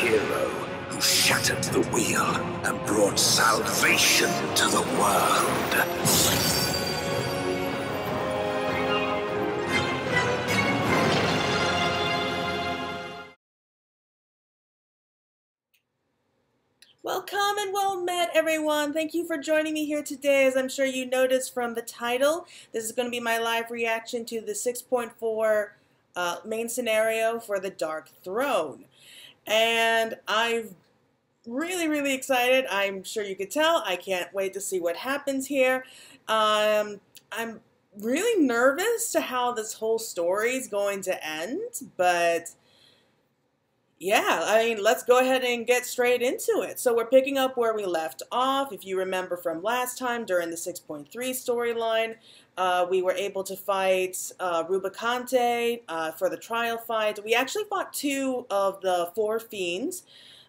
hero who shattered the wheel and brought salvation to the world. Welcome and well met, everyone. Thank you for joining me here today. As I'm sure you noticed from the title, this is going to be my live reaction to the 6.4 main scenario for the Dark Throne. And I'm really excited. I'm sure you could tell. I can't wait to see what happens here. I'm really nervous to how this whole story is going to end, but yeah, I mean, let's go ahead and get straight into it. So we're picking up where we left off. If you remember from last time during the 6.3 storyline, we were able to fight Rubicante for the trial fight. We actually fought 2 of the 4 fiends.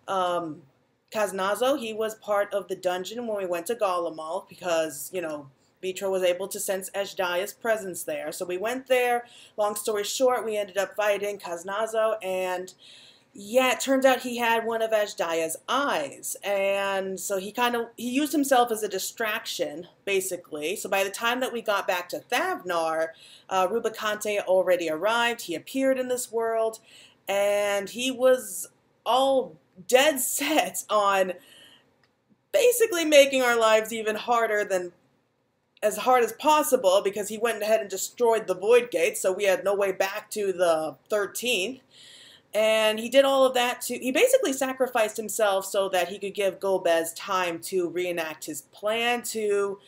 Kaznazo, he was part of the dungeon when we went to Galamal because, you know, Vitro was able to sense Azdaja's presence there. So we went there. Long story short, we ended up fighting Kaznazo, and yeah, it turns out he had one of Azdaja's eyes, and so he used himself as a distraction, basically. So by the time that we got back to Thavnar, Rubicante already arrived. He appeared in this world, and he was all dead set on basically making our lives even harder than as hard as possible, because he went ahead and destroyed the Void Gate, so we had no way back to the 13th. And he did all of that he basically sacrificed himself so that he could give Golbez time to reenact his plan to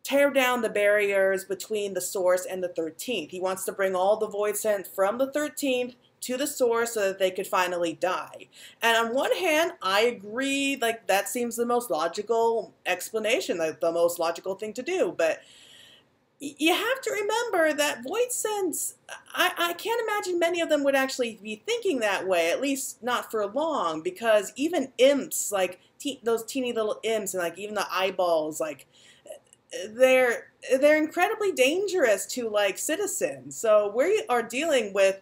tear down the barriers between the Source and the 13th. He wants to bring all the Void Sent from the 13th to the Source so that they could finally die. And on one hand, I agree, like, that seems the most logical explanation, like the most logical thing to do, but you have to remember that Void Sense, I can't imagine many of them would actually be thinking that way, at least not for long, because even imps, like those teeny little imps, and like even the eyeballs, like they're incredibly dangerous to like citizens. So we are dealing with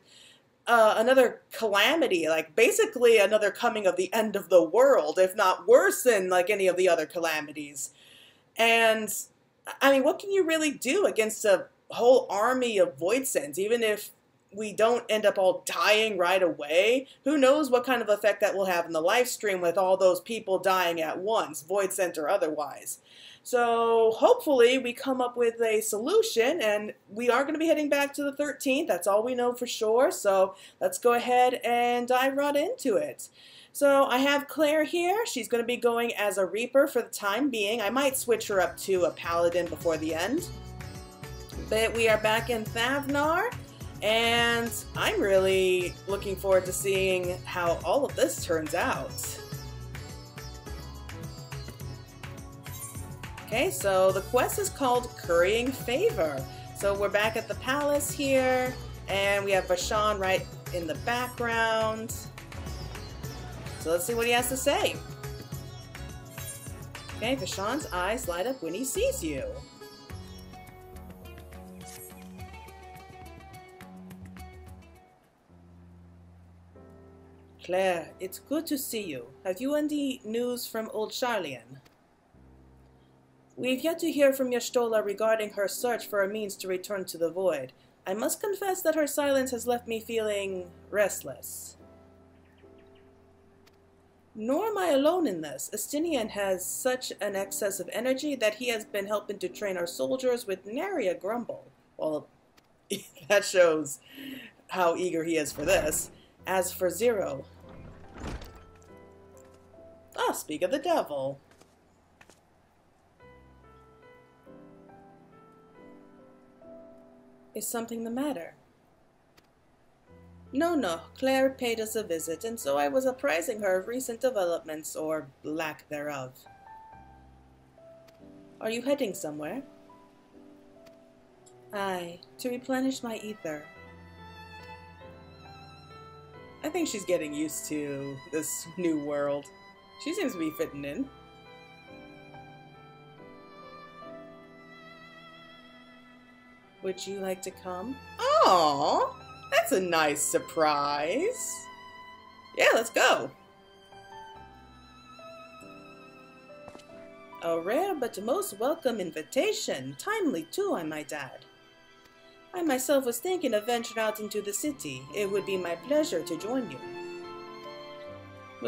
another calamity, like basically another coming of the end of the world, if not worse than like any of the other calamities. And I mean, what can you really do against a whole army of Void Sends? Even if we don't end up all dying right away, who knows what kind of effect that will have in the live stream with all those people dying at once, Void Sent or otherwise. So hopefully we come up with a solution, and we are going to be heading back to the 13th. That's all we know for sure. So let's go ahead and dive right into it. So I have Claire here. She's going to be going as a Reaper for the time being. I might switch her up to a Paladin before the end. But we are back in Thavnar, and I'm really looking forward to seeing how all of this turns out. Okay, so the quest is called Currying Favor. So we're back at the palace here, and we have Vashon right in the background. So let's see what he has to say. Okay, Vashon's eyes light up when he sees you. Claire, it's good to see you. Have you any news from old Charlian? We've yet to hear from Y'shtola regarding her search for a means to return to the Void. I must confess that her silence has left me feeling restless. Nor am I alone in this. Estinian has such an excess of energy that he has been helping to train our soldiers with nary a grumble. Well, that shows how eager he is for this. As for Zero... Ah, speak of the devil. Is something the matter? No, Claire paid us a visit, and so I was apprising her of recent developments, or lack thereof. Are you heading somewhere? Aye, to replenish my ether. I think she's getting used to this new world. She seems to be fitting in. Would you like to come? Oh, that's a nice surprise. Yeah, let's go. A rare but most welcome invitation. Timely too, I might add. I myself was thinking of venturing out into the city. It would be my pleasure to join you.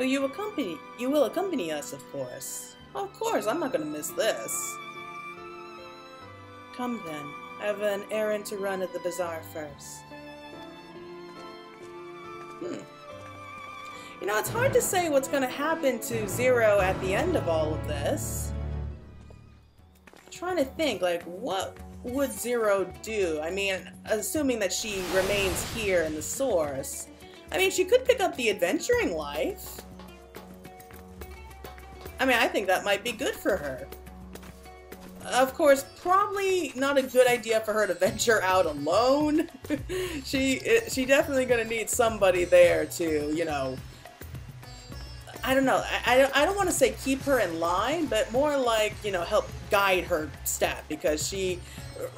You will accompany us, of course. Of course, I'm not going to miss this. Come then. I have an errand to run at the bazaar first. You know, it's hard to say what's going to happen to Zero at the end of all of this. I'm trying to think, like, what would Zero do? I mean, assuming that she remains here in the source. I mean, she could pick up the adventuring life. I mean, I think that might be good for her. Of course, probably not a good idea for her to venture out alone. She definitely gonna need somebody there to, you know, I don't know. I don't want to say keep her in line, but more like, you know, help guide her step, because she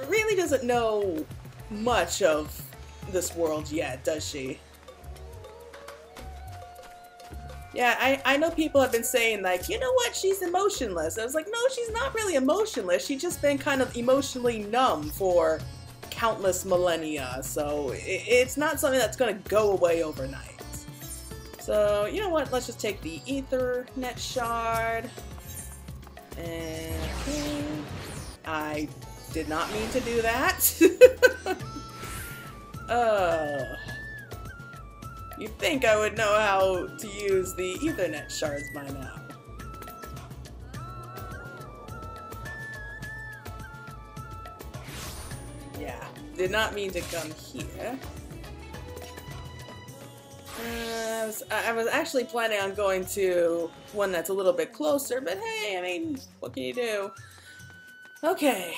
really doesn't know much of this world yet, does she? Yeah, I know people have been saying, like, you know what, she's emotionless. I was like, no, she's not really emotionless. She's just been kind of emotionally numb for countless millennia. So it's not something that's going to go away overnight. So, you know what, let's just take the Ethernet shard. And I did not mean to do that. You'd think I would know how to use the Ethernet shards by now. Yeah, did not mean to come here. I was actually planning on going to one that's a little bit closer, but hey, I mean, what can you do? Okay.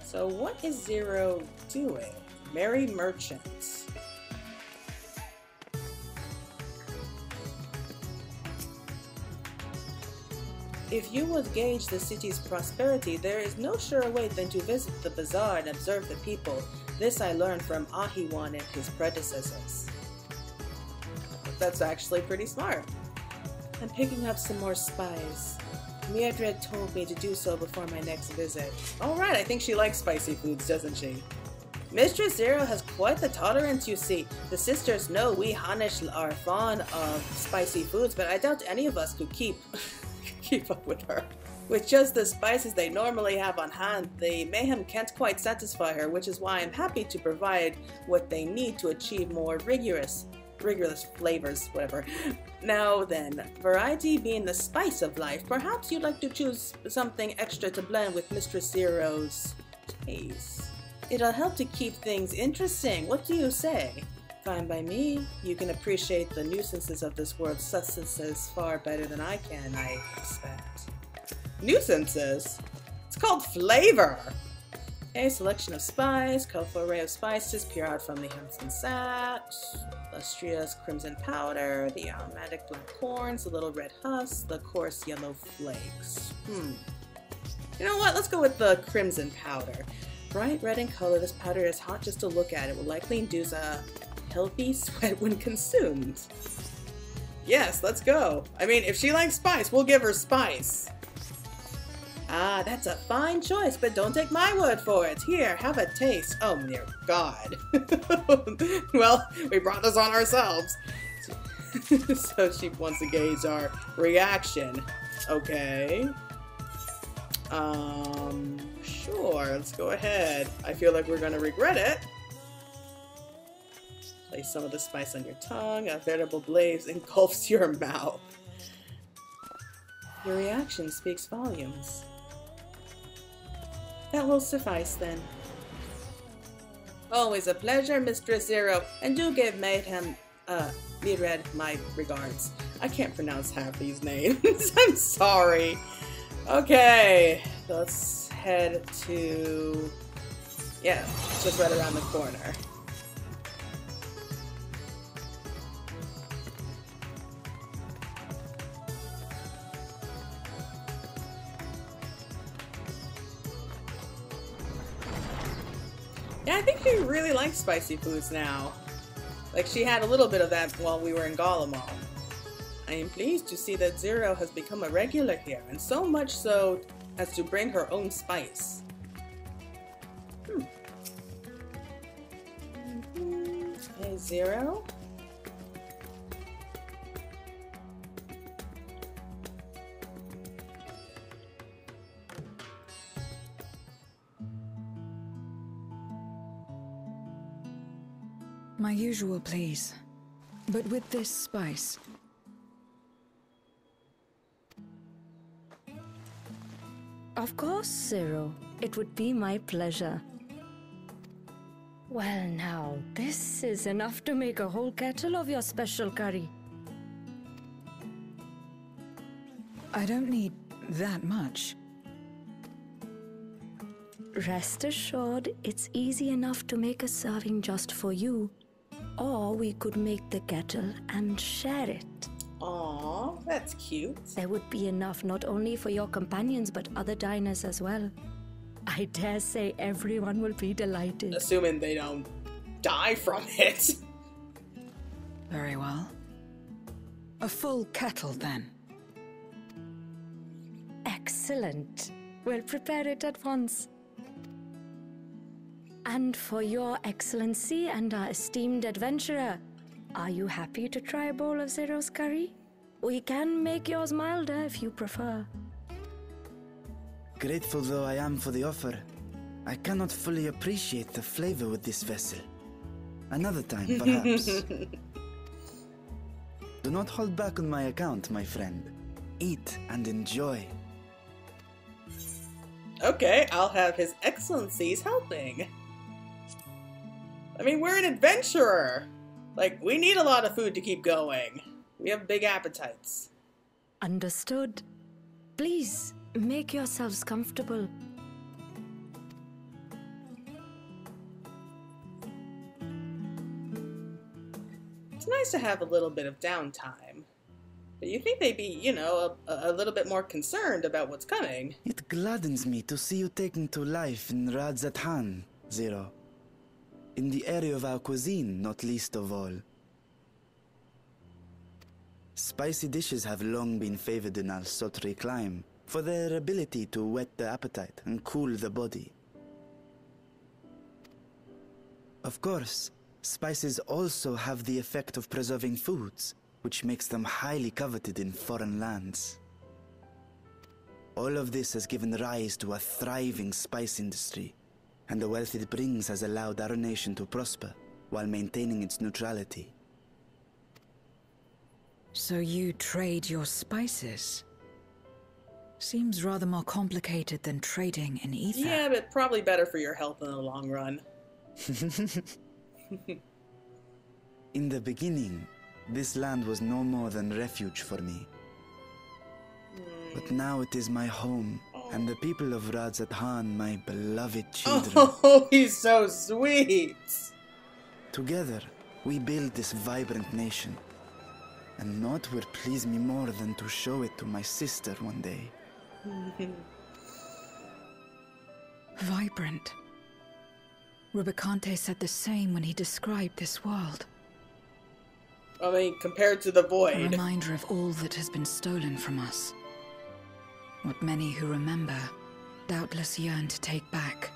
So what is Zero doing? Merry merchants. If you would gauge the city's prosperity, there is no surer way than to visit the bazaar and observe the people. This I learned from Ahiwan and his predecessors. That's actually pretty smart. I'm picking up some more spies. Mildred told me to do so before my next visit. Alright, I think she likes spicy foods, doesn't she? Mistress Zero has quite the tolerance, you see. The sisters know we Hanish are fond of spicy foods, but I doubt any of us could keep up with her. With just the spices they normally have on hand, the mayhem can't quite satisfy her, which is why I'm happy to provide what they need to achieve more rigorous flavors, whatever. Now then, variety being the spice of life, perhaps you'd like to choose something extra to blend with Mistress Zero's taste. It'll help to keep things interesting. What do you say? Fine by me. You can appreciate the nuisances of this world's substances far better than I can, I expect. Nuisances? It's called flavor! A selection of spice, colorful array of spices peer out from the hempen sacks, lustrous crimson powder, the aromatic black corns, the little red husks, the coarse yellow flakes. You know what? Let's go with the crimson powder. Bright red in color, this powder is hot just to look at. It will likely induce a healthy sweat when consumed. Yes, let's go. I mean, if she likes spice, we'll give her spice. Ah, that's a fine choice, but don't take my word for it. Here, have a taste. Oh, dear God. Well, we brought this on ourselves. So she wants to gauge our reaction. Okay. Sure, let's go ahead. I feel like we're gonna regret it. Place some of the spice on your tongue. A veritable blaze engulfs your mouth. Your reaction speaks volumes. That will suffice then. Always a pleasure, Mistress Zero, and do give Mildred my regards. I can't pronounce half these names. I'm sorry. Okay, let's head to... yeah, it's just right around the corner. Yeah, I think she really likes spicy foods now. Like, she had a little bit of that while we were in Golem. I am pleased to see that Zero has become a regular here, and so much so as to bring her own spice. Hey, Zero? My usual, please. But with this spice. Of course, Zero. It would be my pleasure. Well now, this is enough to make a whole kettle of your special curry. I don't need that much. Rest assured, it's easy enough to make a serving just for you. Or we could make the kettle and share it. Aww, that's cute. There would be enough not only for your companions but other diners as well. I dare say everyone will be delighted. Assuming they don't die from it. Very well. A full kettle, then. Excellent. We'll prepare it at once. And for your excellency and our esteemed adventurer, are you happy to try a bowl of Zero's curry? We can make yours milder if you prefer. Grateful though I am for the offer, I cannot fully appreciate the flavor with this vessel. Another time, perhaps. Do not hold back on my account, my friend. Eat and enjoy. Okay, I'll have His Excellency's helping. I mean, we're an adventurer. Like, we need a lot of food to keep going. We have big appetites. Understood. Please, make yourselves comfortable. It's nice to have a little bit of downtime. But you think they'd be, you know, a little bit more concerned about what's coming. It gladdens me to see you taking to life in Azdaja, Zero. In the area of our cuisine, not least of all. Spicy dishes have long been favored in our sultry clime for their ability to whet the appetite and cool the body. Of course, spices also have the effect of preserving foods, which makes them highly coveted in foreign lands. All of this has given rise to a thriving spice industry, and the wealth it brings has allowed our nation to prosper while maintaining its neutrality. So you trade your spices? Seems rather more complicated than trading in ether. Yeah, but probably better for your health in the long run. In the beginning, this land was no more than refuge for me. But now it is my home, and the people of Azdaja, my beloved children. Oh, he's so sweet! Together, we build this vibrant nation. And naught would please me more than to show it to my sister one day. Vibrant. Rubicante said the same when he described this world. I mean, compared to the A Void. reminder of all that has been stolen from us. What many who remember doubtless yearn to take back.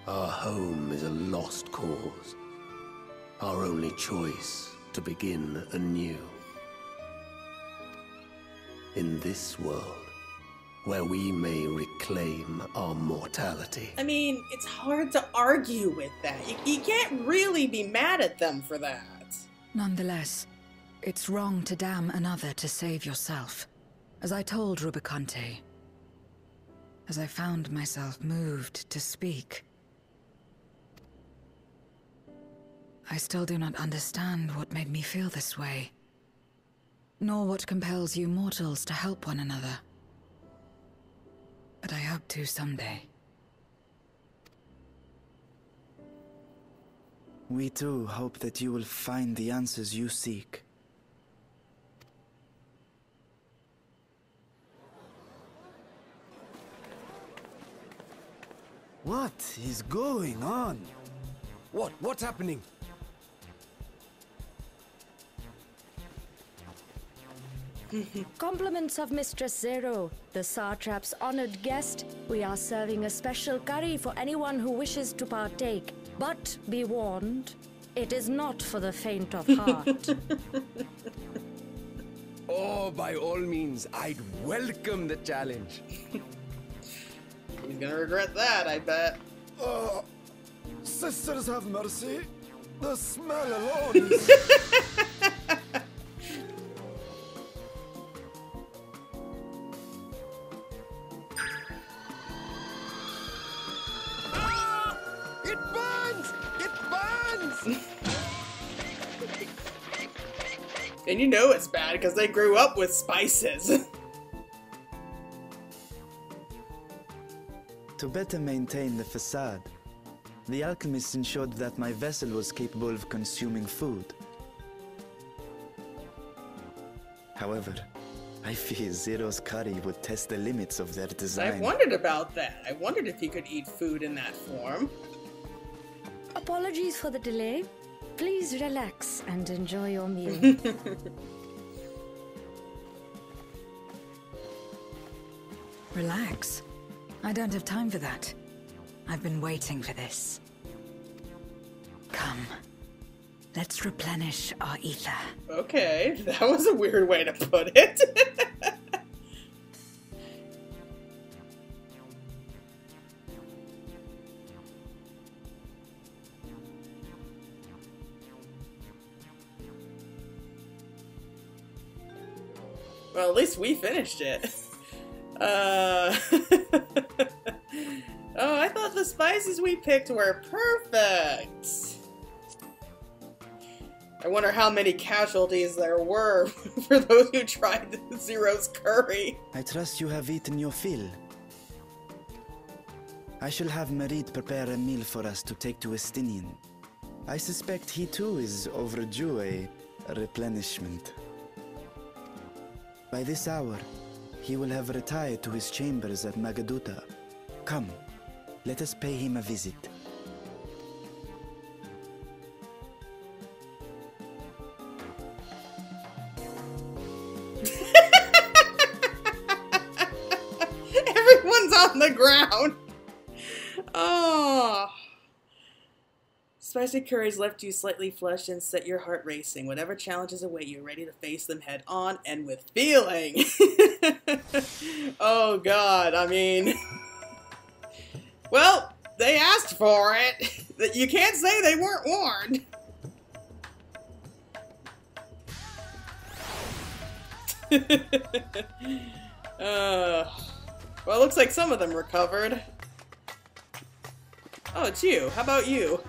Our home is a lost cause. Our only choice to begin anew. In this world, where we may reclaim our mortality. I mean, it's hard to argue with that. You can't really be mad at them for that. Nonetheless, it's wrong to damn another to save yourself. As I told Rubicante, as I found myself moved to speak. I still do not understand what made me feel this way, nor what compels you mortals to help one another. But I hope to someday. We too hope that you will find the answers you seek. What is going on? What's happening? Compliments of Mistress Zero, the Satrap's honored guest. We are serving a special curry for anyone who wishes to partake. But be warned, it is not for the faint of heart. Oh, by all means, I'd welcome the challenge. He's gonna regret that, I bet. Sisters have mercy. The smell alone is... It burns! It burns! And you know it's bad because they grew up with spices. To better maintain the facade, the alchemists ensured that my vessel was capable of consuming food. However, I fear Zero's curry would test the limits of their I design. wondered about that. I wondered if he could eat food in that form. Apologies for the delay. Please relax and enjoy your meal. Relax. I don't have time for that. I've been waiting for this. Come. Let's replenish our ether. Okay, that was a weird way to put it. Well, at least we finished it. Oh, I thought the spices we picked were perfect. I wonder how many casualties there were for those who tried Zero's curry. I trust you have eaten your fill. I shall have Marit prepare a meal for us to take to Estinian. I suspect he too is overdue a replenishment. By this hour, he will have retired to his chambers at Magaduta. Come, let us pay him a visit. Everyone's on the ground. Oh. Spicy curries left you slightly flushed and set your heart racing. Whatever challenges await you, ready to face them head on and with feeling. Oh God, I mean, well, they asked for it. You can't say they weren't warned. Well, it looks like some of them recovered. Oh, it's you. How about you?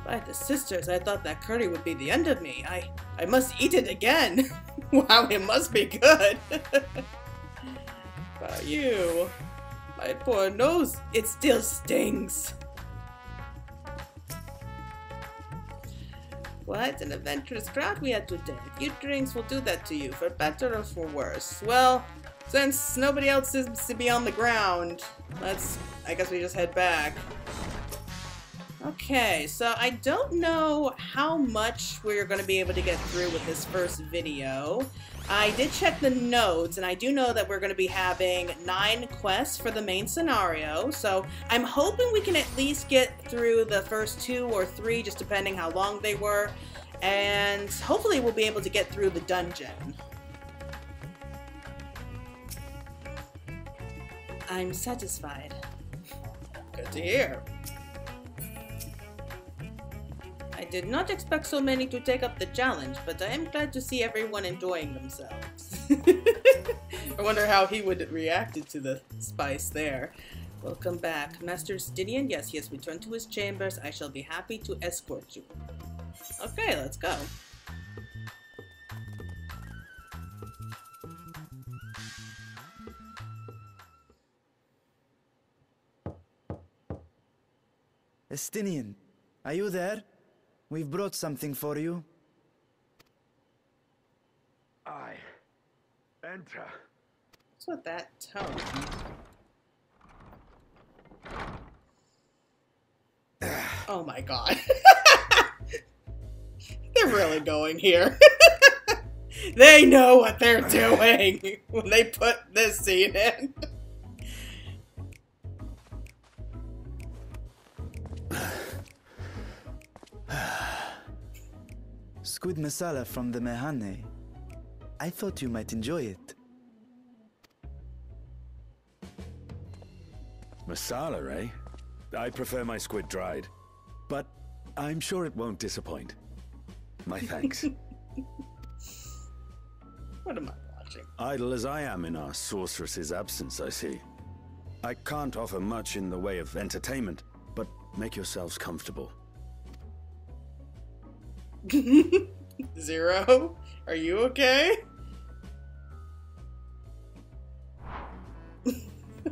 By the sisters, I thought that curry would be the end of me. I must eat it again. Wow, it must be good. About you. My poor nose, it still stings. Quite an adventurous crowd we had today. A few drinks will do that to you, for better or for worse. Well, since nobody else seems to be on the ground, I guess we just head back. Okay, so I don't know how much we're going to be able to get through with this first video. I did check the notes, and I do know that we're going to be having 9 quests for the main scenario, so I'm hoping we can at least get through the first 2 or 3, just depending how long they were, and hopefully we'll be able to get through the dungeon. I'm satisfied. Good to hear. I did not expect so many to take up the challenge, but I am glad to see everyone enjoying themselves. I wonder how he would have reacted to the spice there. Welcome back. Master Stidian, yes, he has returned to his chambers. I shall be happy to escort you. Okay, let's go. Estinian, are you there? We've brought something for you. I enter. What's with that tone? Oh my God. really going here. They know what they're doing when they put this scene in. Squid masala from the Mehane. I thought you might enjoy it. Masala, eh? I prefer my squid dried. But I'm sure it won't disappoint. My thanks. What am I watching? Idle as I am in our sorceress's absence, I see. I can't offer much in the way of entertainment, but make yourselves comfortable. Zero? Are you okay?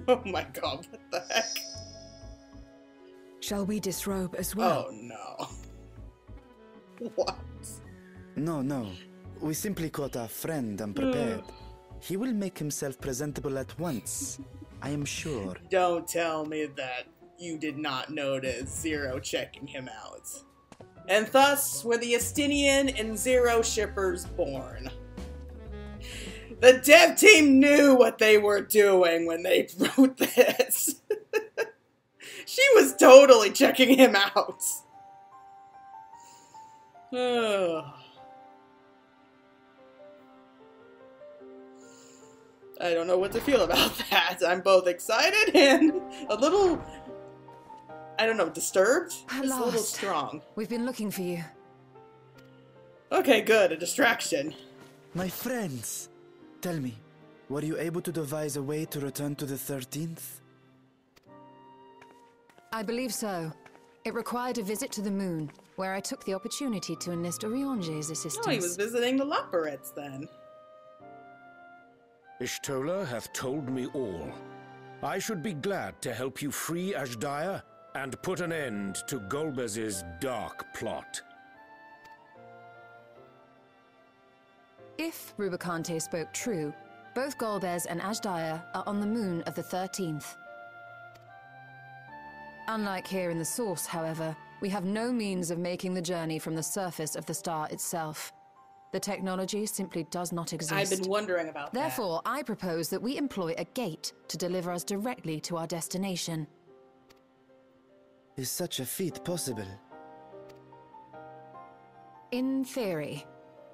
Oh my god, what the heck? Shall we disrobe as well? Oh no. What? No, no. We simply caught our friend unprepared. He will make himself presentable at once, I am sure. Don't tell me that you did not notice Zero checking him out. And thus were the Estinian and Zero shippers born. The dev team knew what they were doing when they wrote this. She was totally checking him out. I don't know what to feel about that. I'm both excited and a little, I don't know, disturbed? It's a little strong. We've been looking for you. Okay, good. A distraction. My friends, tell me, were you able to devise a way to return to the 13th? I believe so. It required a visit to the moon, where I took the opportunity to enlist Oriange's assistance. Oh, he was visiting the Loporets then. Ishtola hath told me all. I should be glad to help you free Azdaja and put an end to Golbez's dark plot. If Rubicante spoke true, both Golbez and Azdaja are on the moon of the 13th. Unlike here in the Source, however, we have no means of making the journey from the surface of the star itself. The technology simply does not exist. I've been wondering about that. Therefore, I propose that we employ a gate to deliver us directly to our destination. Is such a feat possible? In theory.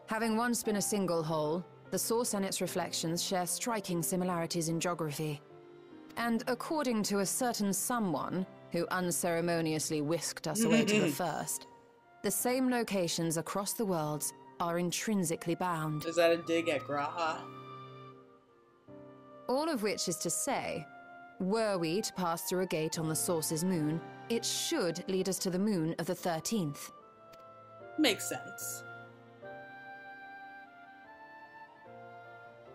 Having once been a single hole, the Source and its reflections share striking similarities in geography. And according to a certain someone who unceremoniously whisked us away to the first, the same locations across the worlds are intrinsically bound. Is that a dig at Graha? All of which is to say, were we to pass through a gate on the Source's moon, it should lead us to the moon of the 13th. Makes sense.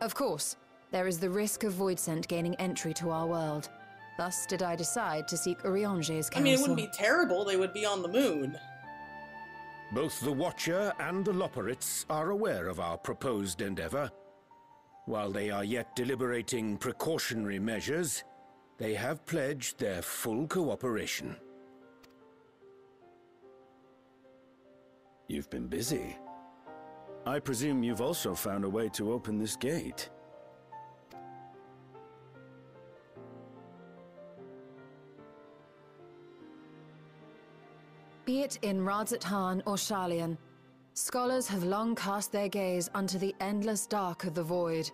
Of course, there is the risk of Voidsent gaining entry to our world. Thus did I decide to seek Oriange's counsel. I mean, it wouldn't be terrible. They would be on the moon. Both the Watcher and the Loporets are aware of our proposed endeavor. While they are yet deliberating precautionary measures, they have pledged their full cooperation. You've been busy. I presume you've also found a way to open this gate. Be it in Radzat-Han or Sharlayan, scholars have long cast their gaze unto the endless dark of the void.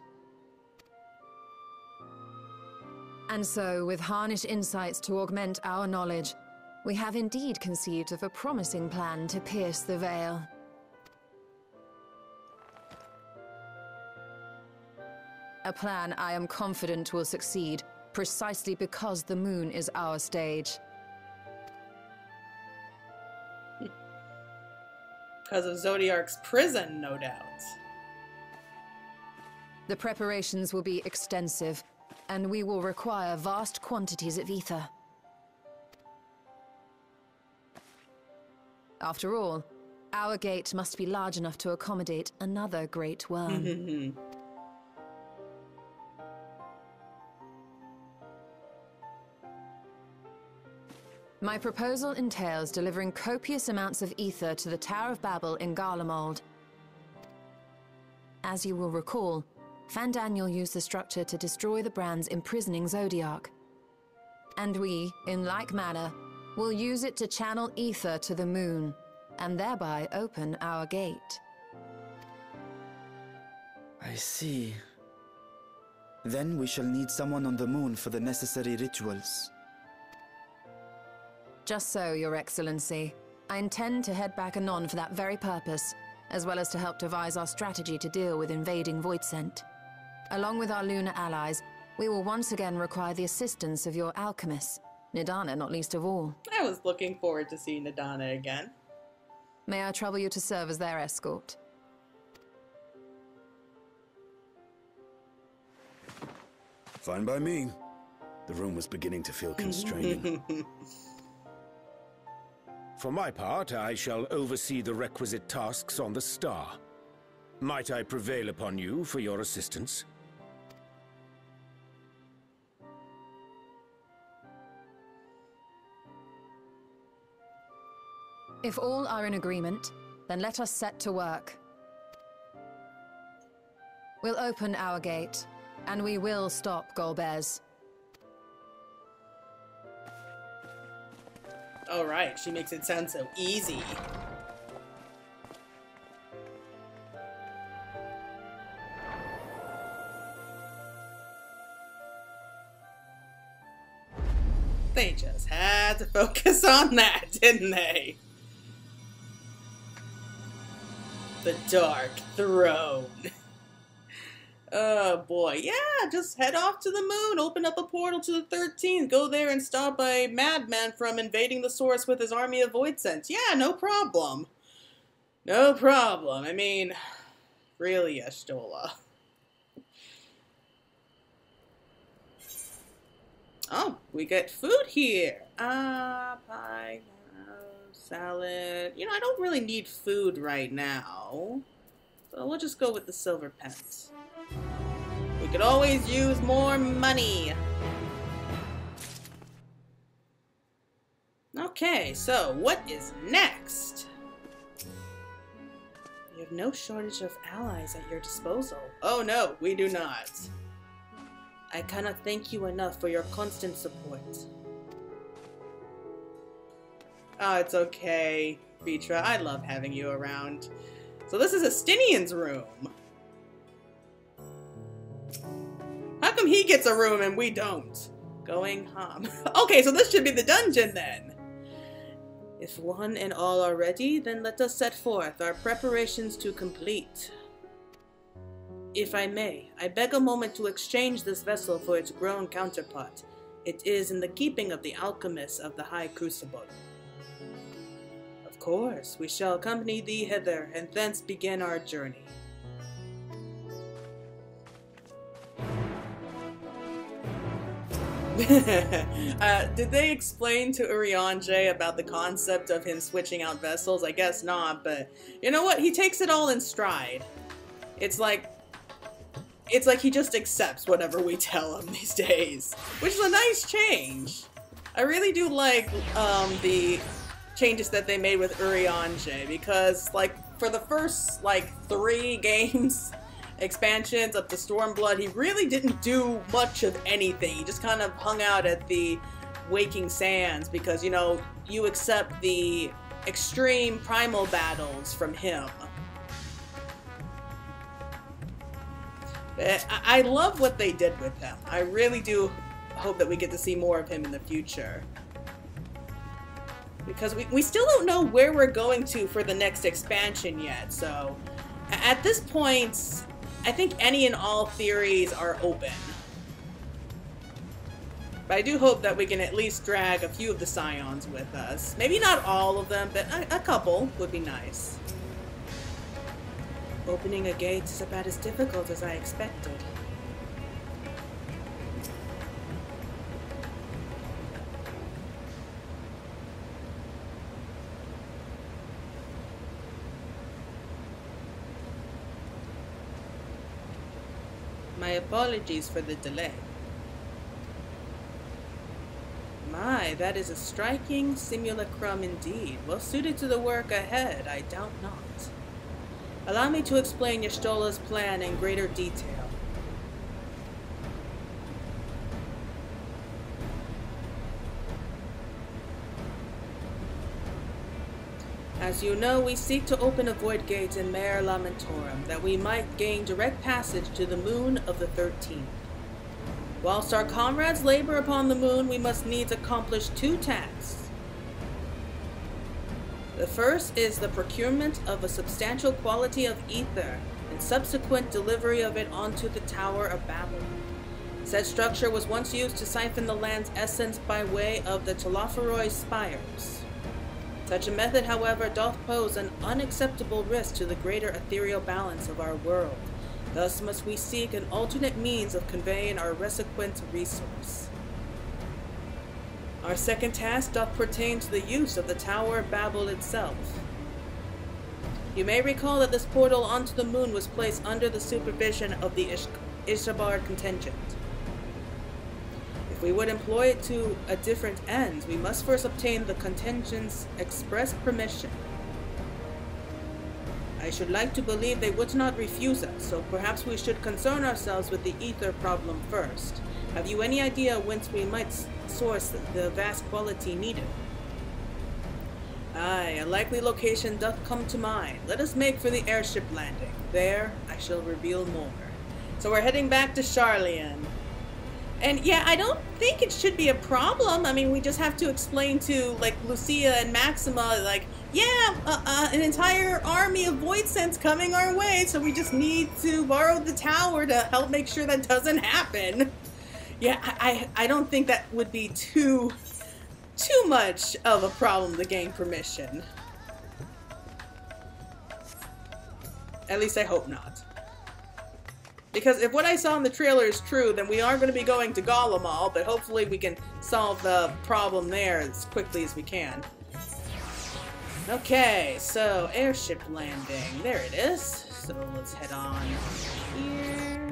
And so, with harnished insights to augment our knowledge, we have indeed conceived of a promising plan to pierce the veil. A plan I am confident will succeed, precisely because the moon is our stage. Because of Zodiark's prison, no doubt. The preparations will be extensive, and we will require vast quantities of ether. After all, our gate must be large enough to accommodate another great worm. My proposal entails delivering copious amounts of ether to the Tower of Babel in Garlemald. As you will recall, Fandaniel used the structure to destroy the brand's imprisoning Zodiac. And we, in like manner, will use it to channel ether to the moon, and thereby open our gate. I see. Then we shall need someone on the moon for the necessary rituals. Just so, Your Excellency. I intend to head back anon for that very purpose, as well as to help devise our strategy to deal with invading Voidsent. Along with our lunar allies, we will once again require the assistance of your alchemists, Nidana not least of all. I was looking forward to seeing Nidana again. May I trouble you to serve as their escort? Fine by me. The room was beginning to feel constraining. For my part, I shall oversee the requisite tasks on the star. Might I prevail upon you for your assistance? If all are in agreement, then let us set to work. We'll open our gate, and we will stop Golbez. All right, she makes it sound so easy. They just had to focus on that, didn't they? The Dark Throne. Oh boy, yeah, just head off to the moon, open up a portal to the 13th, go there and stop a madman from invading the source with his army of Voidsent. Yeah, no problem. No problem. I mean, really, Y'shtola. Oh, we get food here. Pie, salad. You know, I don't really need food right now, so we'll just go with the silver pence. We could always use more money. Okay, so what is next? You have no shortage of allies at your disposal. Oh no, we do not. I cannot thank you enough for your constant support. Oh, it's okay, Vitra. I love having you around. So this is Estinian's room. How come he gets a room and we don't? Going home. Okay, so this should be the dungeon then. If one and all are ready, then let us set forth our preparations to complete. If I may, I beg a moment to exchange this vessel for its grown counterpart. It is in the keeping of the alchemists of the High Crucible. Of course, we shall accompany thee hither, and thence begin our journey. Did they explain to Urianger about the concept of him switching out vessels? I guess not, but you know what? He takes it all in stride. It's like he just accepts whatever we tell him these days, which is a nice change. I really do like the changes that they made with Urianger, because like for the first like 3 games expansions up to Stormblood, he really didn't do much of anything. He just kind of hung out at the Waking Sands because, you know, you accept the extreme primal battles from him. But I love what they did with him. I really do hope that we get to see more of him in the future. Because we still don't know where we're going to for the next expansion yet, so at this point, I think any and all theories are open. But I do hope that we can at least drag a few of the Scions with us. Maybe not all of them, but a couple would be nice. Opening a gate is about as difficult as I expected. My apologies for the delay. My, that is a striking simulacrum indeed. Well suited to the work ahead, I doubt not. Allow me to explain Y'shtola's plan in greater detail. As you know, we seek to open a void gate in Mare Lamentorum, that we might gain direct passage to the moon of the 13th. Whilst our comrades labor upon the moon, we must needs accomplish 2 tasks. The first is the procurement of a substantial quantity of ether, and subsequent delivery of it onto the Tower of Babel. Said structure was once used to siphon the land's essence by way of the Telophoroi spires. Such a method, however, doth pose an unacceptable risk to the greater ethereal balance of our world. Thus must we seek an alternate means of conveying our resequent resource. Our second task doth pertain to the use of the Tower of Babel itself. You may recall that this portal onto the moon was placed under the supervision of the Ishabard contingent. If we would employ it to a different end, we must first obtain the contingent's express permission. I should like to believe they would not refuse us, so perhaps we should concern ourselves with the ether problem first. Have you any idea whence we might source the vast quantity needed? Aye, a likely location doth come to mind. Let us make for the airship landing. There, I shall reveal more. So we're heading back to Sharlayan. And yeah, I don't think it should be a problem. I mean, we just have to explain to, like, Lucia and Maxima, like, yeah, an entire army of Void Sense coming our way, so we just need to borrow the tower to help make sure that doesn't happen. Yeah, I don't think that would be too much of a problem to gain permission. At least I hope not. Because if what I saw in the trailer is true, then we are going to be going to Golbez, but hopefully we can solve the problem there as quickly as we can. Okay, so airship landing. There it is. So let's head on here.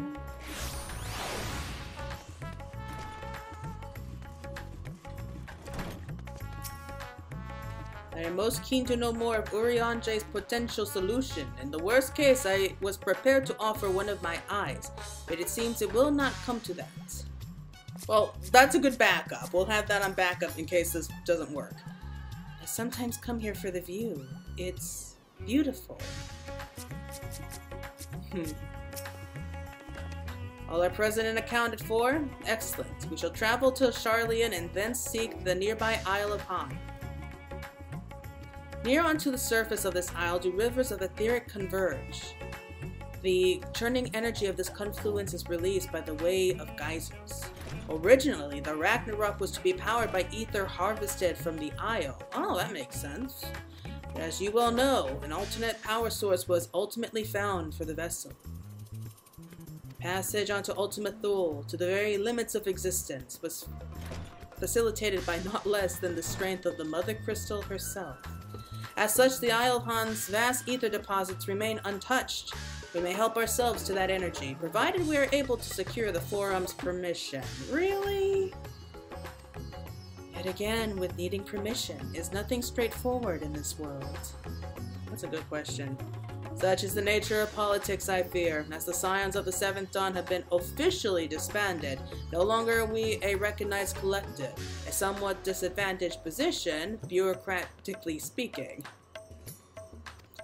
I am most keen to know more of Urianje's potential solution. In the worst case, I was prepared to offer one of my eyes, but it seems it will not come to that. Well, that's a good backup. We'll have that on backup in case this doesn't work. I sometimes come here for the view. It's beautiful. All are present and accounted for? Excellent. We shall travel to Sharlayan and then seek the nearby Isle of Han. Near onto the surface of this isle do rivers of etheric converge. The churning energy of this confluence is released by the way of geysers. Originally, the Ragnarok was to be powered by ether harvested from the isle. Oh, that makes sense. But as you well know, an alternate power source was ultimately found for the vessel. Passage onto Ultima Thule, to the very limits of existence, was facilitated by not less than the strength of the Mother Crystal herself. As such, the Isle of Han's vast ether deposits remain untouched. We may help ourselves to that energy, provided we are able to secure the Forum's permission. Really? Yet again, with needing permission, is nothing straightforward in this world? That's a good question. Such is the nature of politics, I fear. As the Scions of the Seventh Dawn have been officially disbanded, no longer are we a recognized collective, a somewhat disadvantaged position, bureaucratically speaking.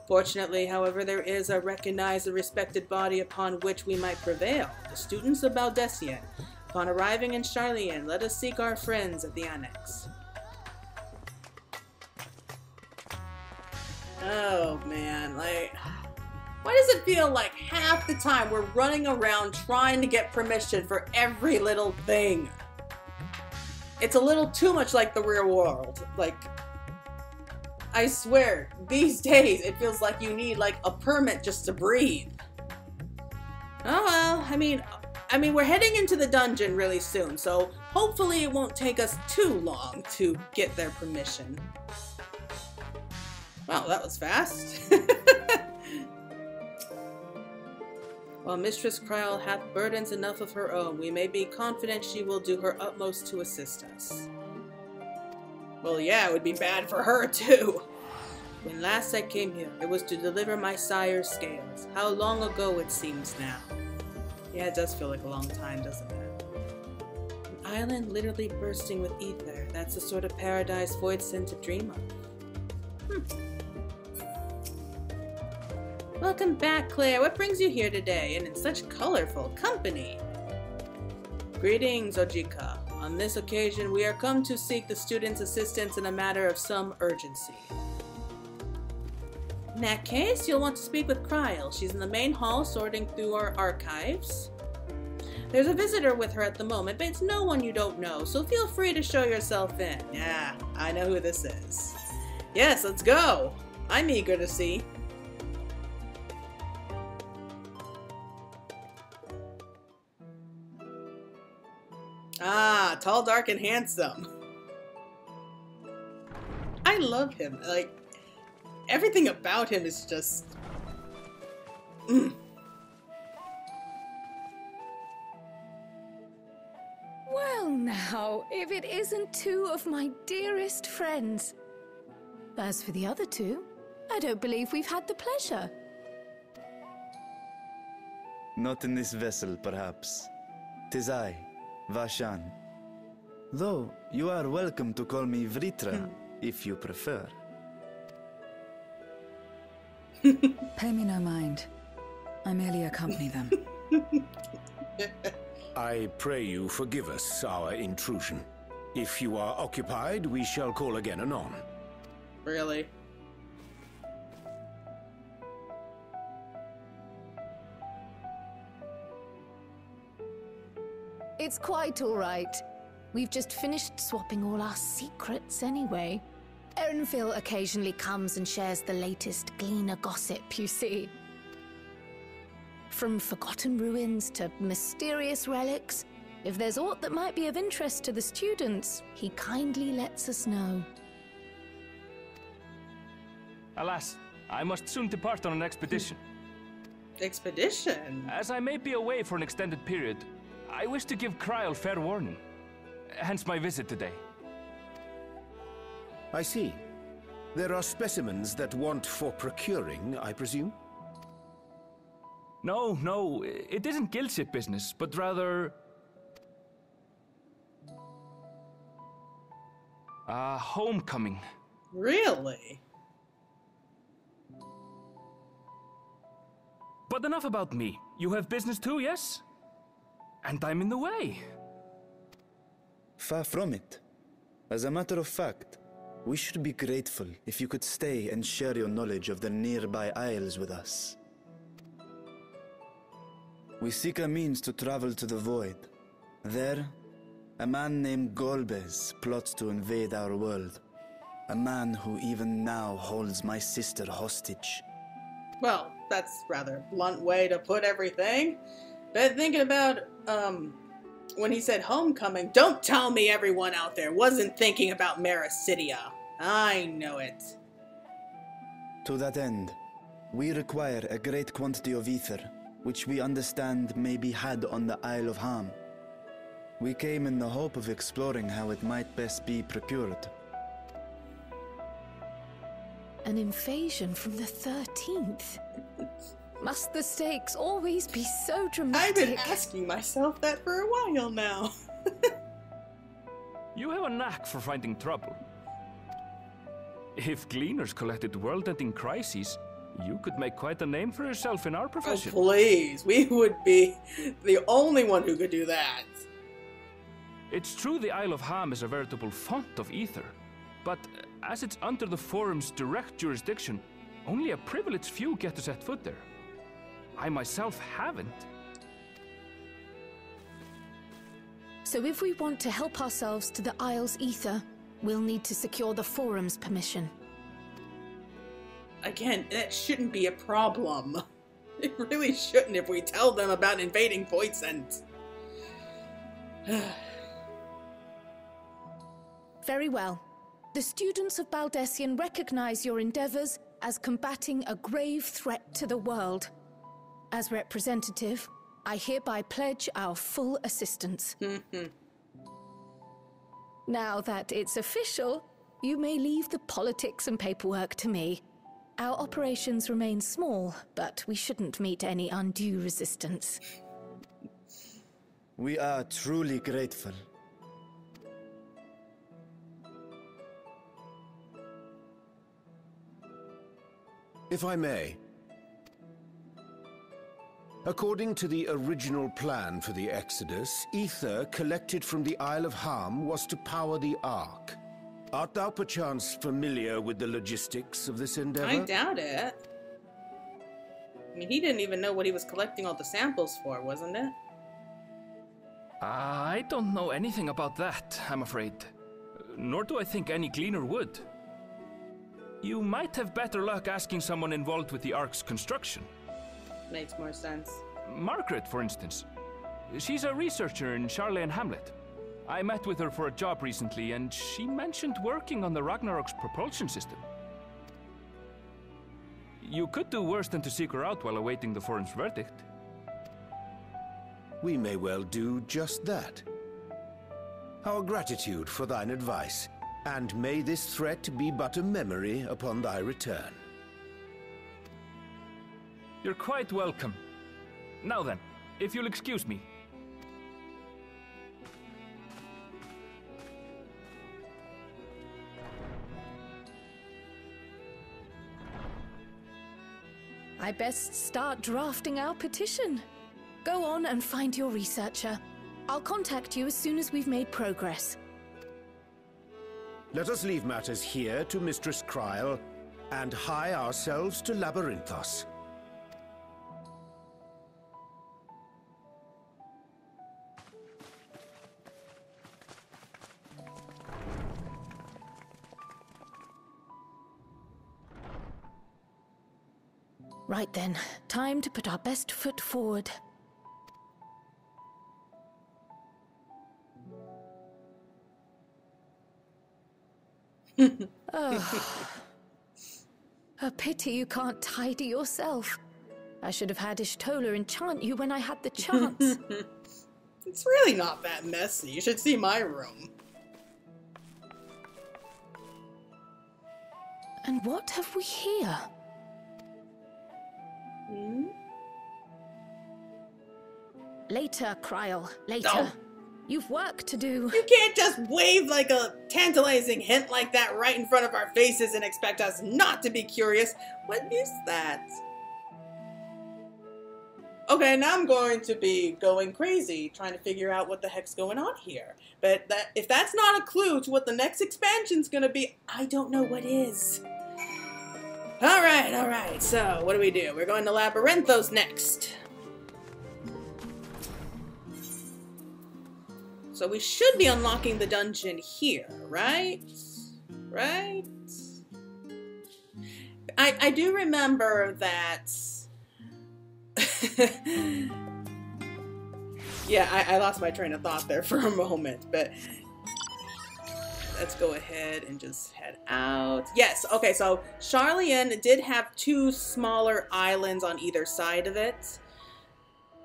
Fortunately, however, there is a recognized and respected body upon which we might prevail, the students of Baldesion. Upon arriving in Sharlayan, let us seek our friends at the Annex. Oh man, like, why does it feel like half the time we're running around trying to get permission for every little thing? It's a little too much like the real world. Like, I swear, these days it feels like you need like a permit just to breathe. Oh well, I mean we're heading into the dungeon really soon, so hopefully it won't take us too long to get their permission. Wow, that was fast. While Mistress Kryl hath burdens enough of her own, we may be confident she will do her utmost to assist us. Well, yeah, it would be bad for her, too. When last I came here, it was to deliver my sire's scales. How long ago it seems now. Yeah, it does feel like a long time, doesn't it? An island literally bursting with ether. That's the sort of paradise Voids tend to dream of. Welcome back, Claire. What brings you here today, and in such colorful company? Greetings, Ojika. On this occasion, we are come to seek the students' assistance in a matter of some urgency. In that case, you'll want to speak with Kryl. She's in the main hall sorting through our archives. There's a visitor with her at the moment, but it's no one you don't know, so feel free to show yourself in. Yeah, I know who this is. Yes, let's go. I'm eager to see. Ah, tall, dark, and handsome. I love him. Like, everything about him is just... Well now, if it isn't two of my dearest friends. As for the other two, I don't believe we've had the pleasure. Not in this vessel, perhaps. 'Tis I, Vashan. Though, you are welcome to call me Vritra, if you prefer. Pay me no mind. I merely accompany them. I pray you forgive us our intrusion. If you are occupied, we shall call again anon. Really? It's quite all right. We've just finished swapping all our secrets anyway. Erenville occasionally comes and shares the latest Gleaner gossip, you see. From forgotten ruins to mysterious relics, if there's aught that might be of interest to the students, he kindly lets us know. Alas, I must soon depart on an expedition. Expedition? As I may be away for an extended period, I wish to give Kryl fair warning. Hence my visit today. I see. There are specimens that want for procuring, I presume? No, it isn't guildship business, but rather... homecoming. Really? But enough about me. You have business too, yes? And I'm in the way. Far from it. As a matter of fact, we should be grateful if you could stay and share your knowledge of the nearby isles with us. We seek a means to travel to the Void. There, a man named Golbez plots to invade our world. A man who even now holds my sister hostage. Well, that's a rather blunt way to put everything. But thinking about, when he said homecoming, don't tell me everyone out there wasn't thinking about Mericidia. I know it. To that end, we require a great quantity of ether, which we understand may be had on the Isle of Ham. We came in the hope of exploring how it might best be procured. An invasion from the 13th? Must the stakes always be so dramatic? I've been asking myself that for a while now. You have a knack for finding trouble. If Gleaners collected world-ending crises, you could make quite a name for yourself in our profession. Oh, please. We would be the only one who could do that. It's true the Isle of Ham is a veritable font of ether, but as it's under the Forum's direct jurisdiction, only a privileged few get to set foot there. I myself haven't. So if we want to help ourselves to the Isle's ether, we'll need to secure the Forum's permission. Again, that shouldn't be a problem. It really shouldn't if we tell them about invading Voidsent. Very well. The students of Baldessian recognize your endeavors as combating a grave threat to the world. As representative, I hereby pledge our full assistance. Now that it's official, You may leave the politics and paperwork to me. Our operations remain small, but we shouldn't meet any undue resistance. We are truly grateful. If I may. According to the original plan for the Exodus, ether collected from the Isle of Harm was to power the Ark. Art thou perchance familiar with the logistics of this endeavor? I doubt it. I mean, he didn't even know what he was collecting all the samples for, wasn't it? I don't know anything about that, I'm afraid. Nor do I think any gleaner would. You might have better luck asking someone involved with the Ark's construction. Makes more sense. Margaret, for instance. She's a researcher in Charley and Hamlet. I met with her for a job recently, and she mentioned working on the Ragnarok's propulsion system. You could do worse than to seek her out while awaiting the forum's verdict. We may well do just that. Our gratitude for thine advice, and may this threat be but a memory upon thy return. You're quite welcome. Now then, if you'll excuse me. I best start drafting our petition. Go on and find your researcher. I'll contact you as soon as we've made progress. Let us leave matters here to Mistress Kryl, and hie ourselves to Labyrinthos. Right then, time to put our best foot forward. Oh. A pity you can't tidy yourself. I should have had Ishtola enchant you when I had the chance. It's really not that messy. You should see my room. And what have we here? Later, Kryl. Later. Oh. You've work to do. You can't just wave like a tantalizing hint like that right in front of our faces and expect us not to be curious. What is that? Okay, now I'm going to be going crazy trying to figure out what the heck's going on here. But if that's not a clue to what the next expansion's gonna be, I don't know what is. Alright, so what do? We're going to Labyrinthos next. So we should be unlocking the dungeon here, right? Right? I do remember that... yeah, I lost my train of thought there for a moment, but... let's go ahead and just head out. Yes, okay, so Charlian did have two smaller islands on either side of it.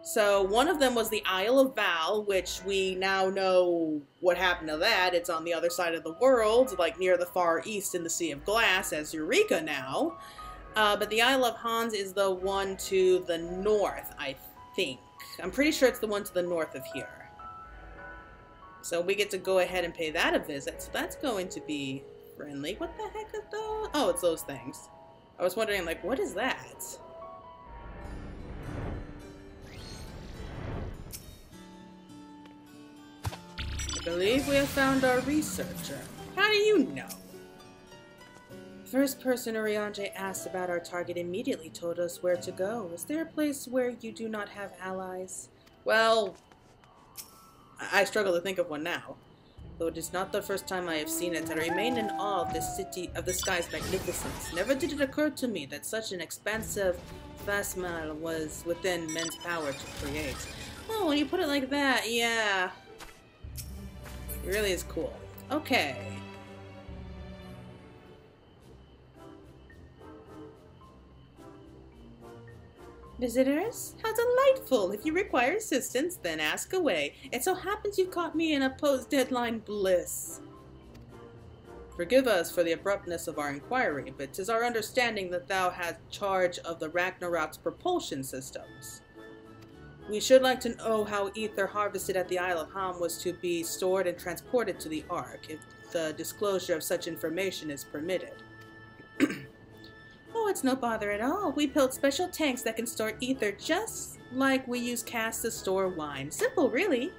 So one of them was the Isle of Val, which we now know what happened to that. It's on the other side of the world, like near the Far East in the Sea of Glass as Eureka now. But the Isle of Hans is the one to the north, I think. I'm pretty sure it's the one to the north of here. So we get to go ahead and pay that a visit. So that's going to be friendly. What the heck is those? Oh, it's those things. I was wondering, like, what is that? I believe we have found our researcher. How do you know? First person Oriange asked about our target immediately told us where to go. Is there a place where you do not have allies? Well, I struggle to think of one now. Though it is not the first time I have seen it, I remain in awe of this city, of the sky's magnificence. Never did it occur to me that such an expansive phasmal was within men's power to create. Oh, when you put it like that, yeah. It really is cool. Okay. Visitors? How delightful! If you require assistance, then ask away. It so happens you caught me in a post-deadline bliss. Forgive us for the abruptness of our inquiry, but 'tis our understanding that thou hast charge of the Ragnarok's propulsion systems. We should like to know how ether harvested at the Isle of Ham was to be stored and transported to the Ark, if the disclosure of such information is permitted. Oh, it's no bother at all. We built special tanks that can store ether just like we use casks to store wine. Simple, really.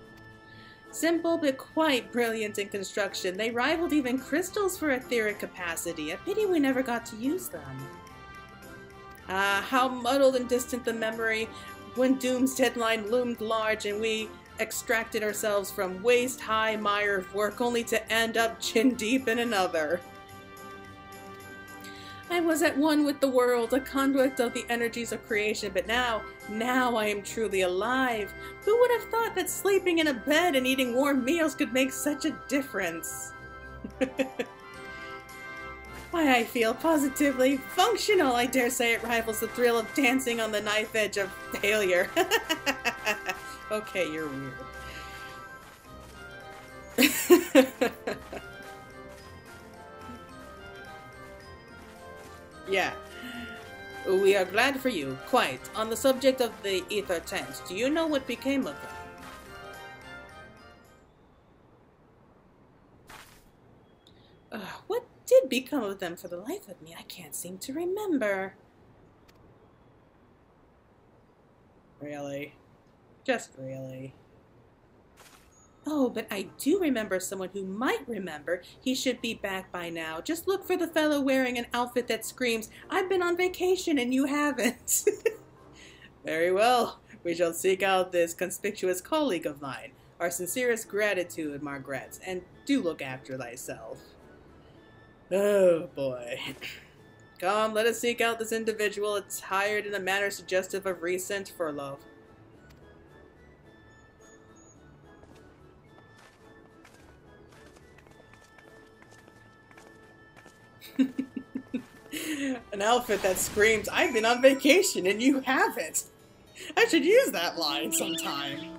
Simple, but quite brilliant in construction. They rivaled even crystals for etheric capacity. A pity we never got to use them. Ah, how muddled and distant the memory when Doom's deadline loomed large and we extracted ourselves from waist-high mire of work only to end up chin-deep in another. I was at one with the world, a conduit of the energies of creation, but now I am truly alive. Who would have thought that sleeping in a bed and eating warm meals could make such a difference? Why, I feel positively functional. I dare say it rivals the thrill of dancing on the knife edge of failure. Okay, you're weird. Yeah. We are glad for you. Quite. On the subject of the ether tanks, do you know what became of them? What did become of them for the life of me? I can't seem to remember. Really? Just really? Oh, but I do remember someone who might remember. He should be back by now. Just look for the fellow wearing an outfit that screams, "I've been on vacation and you haven't." Very well. We shall seek out this conspicuous colleague of mine. Our sincerest gratitude, Margaret, and do look after thyself. Oh, boy. Come, let us seek out this individual attired in a manner suggestive of recent furlough. An outfit that screams, "I've been on vacation and you haven't." I should use that line sometime.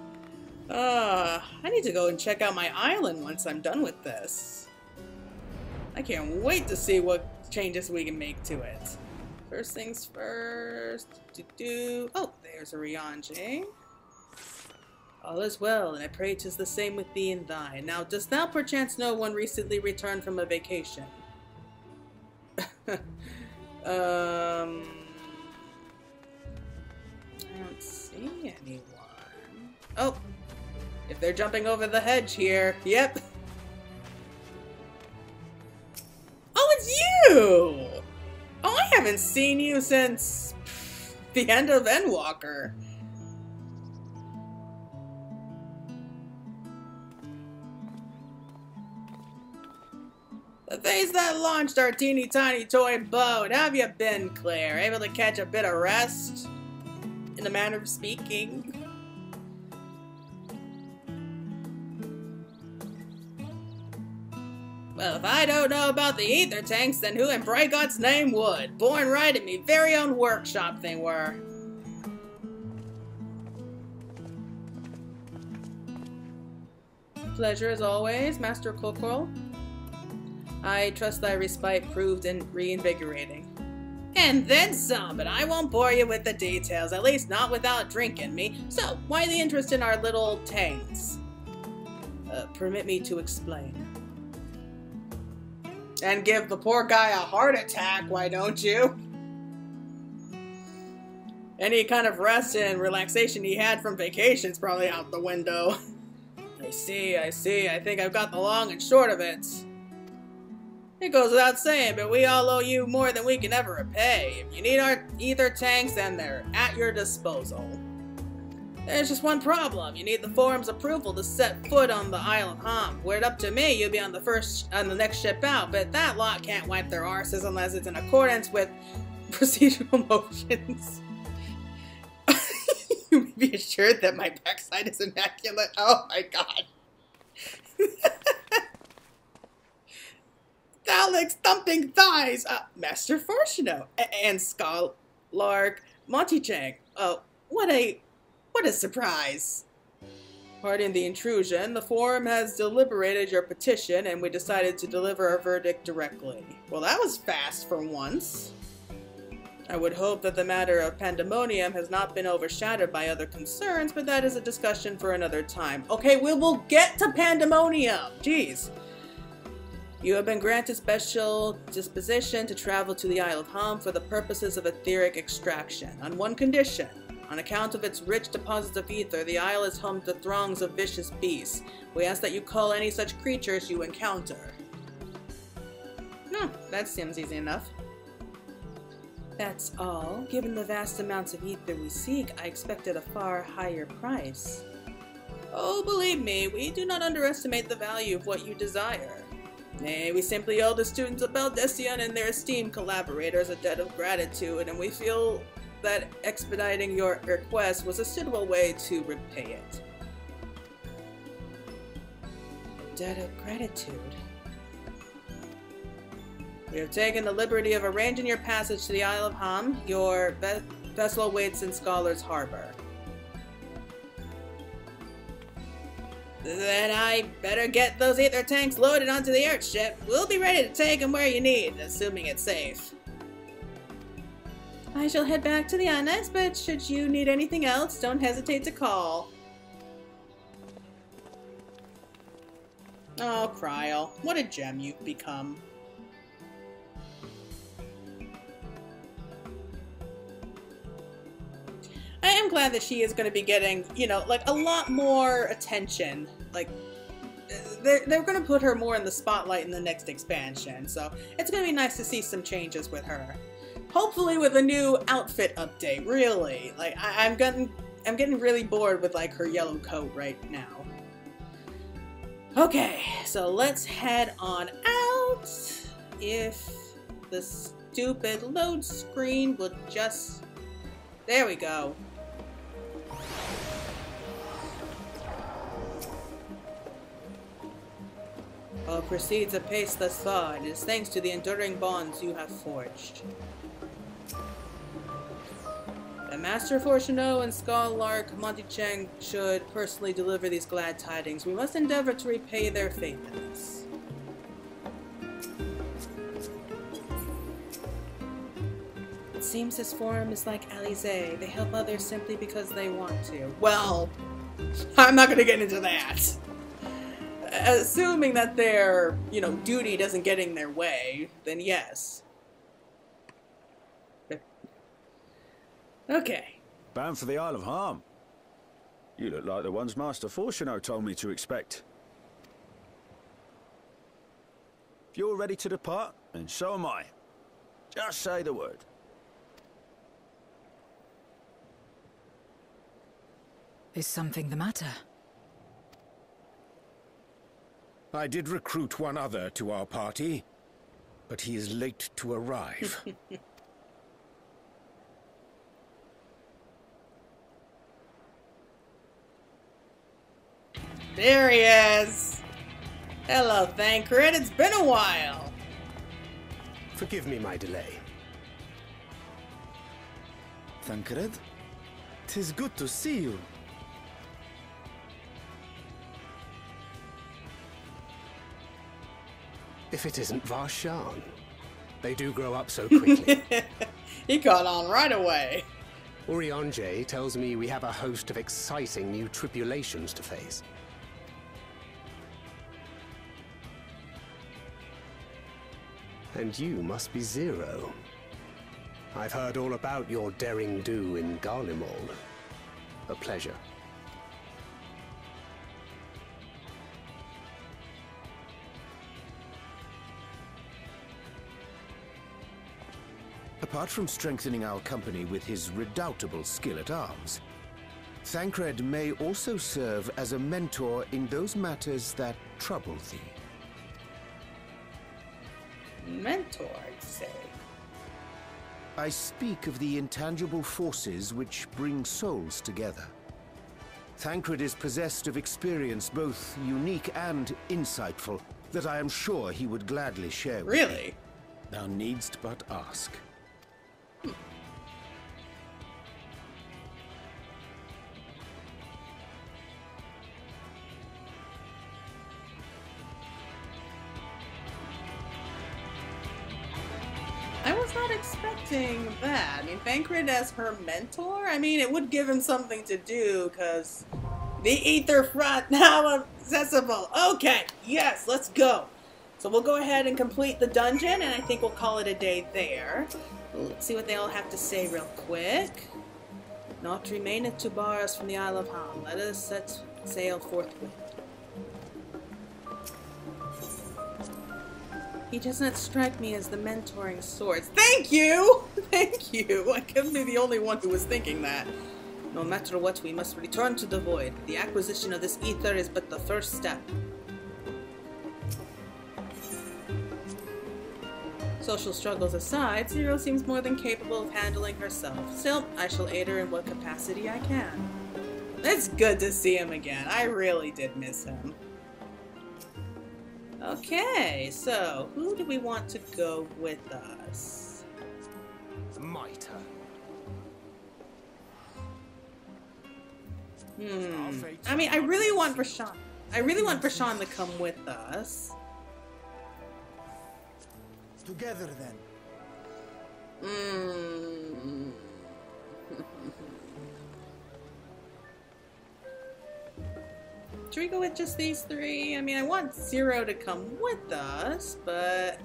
I need to go and check out my island once I'm done with this. I can't wait to see what changes we can make to it. First things first. Oh, there's a Rianji. All is well, and I pray 'tis the same with thee and thine. Now, dost thou perchance know one recently returned from a vacation? I don't see anyone. Oh, if they're jumping over the hedge here. Yep. Oh, it's you! Oh, I haven't seen you since the end of Endwalker. The things that launched our teeny tiny toy boat. How have you been, Claire? Able to catch a bit of rest? In the manner of speaking. Well, if I don't know about the ether tanks, then who in bright God's name would? Born right in me very own workshop they were. Pleasure as always, Master Corporal. I trust thy respite proved reinvigorating. And then some, but I won't bore you with the details, at least not without drinking me. So, why the interest in our little tanks? Permit me to explain. And give the poor guy a heart attack, why don't you? Any kind of rest and relaxation he had from vacation's probably out the window. I see. I think I've got the long and short of it. It goes without saying, but we all owe you more than we can ever repay. If you need our ether tanks, then they're at your disposal. There's just one problem. You need the forum's approval to set foot on the Isle of Ham. Were it up to me, you'd be on the next ship out, but that lot can't wipe their arses unless it's in accordance with procedural motions. You may be assured that my backside is immaculate. Oh my god. Thalic's thumping thighs! Master Fortuno and Scholark Monty Chang. Oh, what a surprise. Pardon the intrusion. The forum has deliberated your petition, and we decided to deliver our verdict directly. Well, that was fast for once. I would hope that the matter of pandemonium has not been overshadowed by other concerns, but that is a discussion for another time. Okay, we will get to pandemonium! Jeez. You have been granted special disposition to travel to the Isle of Ham for the purposes of etheric extraction, on one condition. On account of its rich deposits of ether, the isle is home to throngs of vicious beasts. We ask that you call any such creatures you encounter. That seems easy enough. That's all. Given the vast amounts of ether we seek, I expected a far higher price. Oh, believe me, we do not underestimate the value of what you desire. Nay, we simply owe the students of Baldesion and their esteemed collaborators a debt of gratitude, and we feel that expediting your request was a suitable way to repay it. Debt of gratitude. We have taken the liberty of arranging your passage to the Isle of Ham. Your vessel waits in Scholar's Harbor. Then I better get those ether tanks loaded onto the airship. We'll be ready to take them where you need, assuming it's safe. I shall head back to the annex, but should you need anything else, don't hesitate to call. Oh, Kryl, what a gem you've become. I am glad that she is going to be getting, you know, like a lot more attention. Like, they're going to put her more in the spotlight in the next expansion, so it's going to be nice to see some changes with her. Hopefully with a new outfit update, really. Like, I'm getting really bored with, like, her yellow coat right now. Okay, so let's head on out. If the stupid load screen will just... There we go. All proceeds apace thus far. It is thanks to the enduring bonds you have forged. The Master Fortuneau and Scholar Monty Cheng should personally deliver these glad tidings. We must endeavor to repay their faithfulness. It seems this forum is like Alizé. They help others simply because they want to. Well, I'm not going to get into that. Assuming that their, you know, duty doesn't get in their way, then yes. Okay. Bound for the Isle of Ham. You look like the ones Master Fortuneau told me to expect. If you're ready to depart, then so am I. Just say the word. Is something the matter? I did recruit one other to our party, but he is late to arrive. There he is! Hello, Thancred. It's been a while. Forgive me my delay. Thancred? 'Tis good to see you. If it isn't Varshan. They do grow up so quickly. He caught on right away. Urianger tells me we have a host of exciting new tribulations to face. And you must be Zero. I've heard all about your daring do in Garlemald. A pleasure. Apart from strengthening our company with his redoubtable skill at arms, Thancred may also serve as a mentor in those matters that trouble thee. Mentor, I'd say. I speak of the intangible forces which bring souls together. Thancred is possessed of experience both unique and insightful that I am sure he would gladly share with Really? thee. Thou needst but ask. not expecting that. I mean, Bankrid as her mentor? I mean, it would give him something to do, because the Aetherfont now accessible. Okay, yes, let's go. So we'll go ahead and complete the dungeon, and I think we'll call it a day there. Let's see what they all have to say real quick. Naught remaineth to bar us from the Isle of Ham. Let us set sail forthwith. He does not strike me as the mentoring sort. Thank you! Thank you! I couldn't be the only one who was thinking that. No matter what, we must return to the Void. The acquisition of this ether is but the first step. Social struggles aside, Zero seems more than capable of handling herself. Still, I shall aid her in what capacity I can. It's good to see him again. I really did miss him. Okay, so who do we want to go with us? Mitre. I mean, I really want Prashan. I really want Prashan to come with us. Together then. Should we go with just these three? I mean, I want Zero to come with us, but...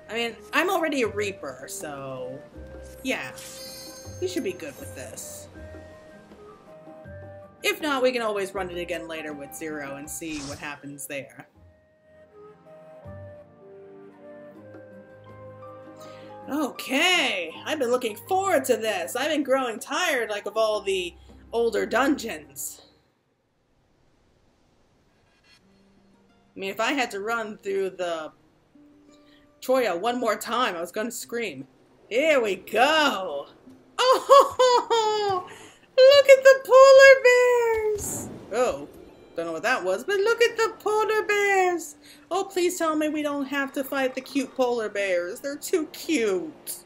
I mean, I'm already a Reaper, so... yeah. We should be good with this. If not, we can always run it again later with Zero and see what happens there. Okay, I've been looking forward to this. I've been growing tired, like, of all the older dungeons. I mean, if I had to run through the Troya one more time, I was gonna scream. Here we go! Oh, look at the polar bears! Oh, don't know what that was, but look at the polar bears! Oh, please tell me we don't have to fight the cute polar bears. They're too cute.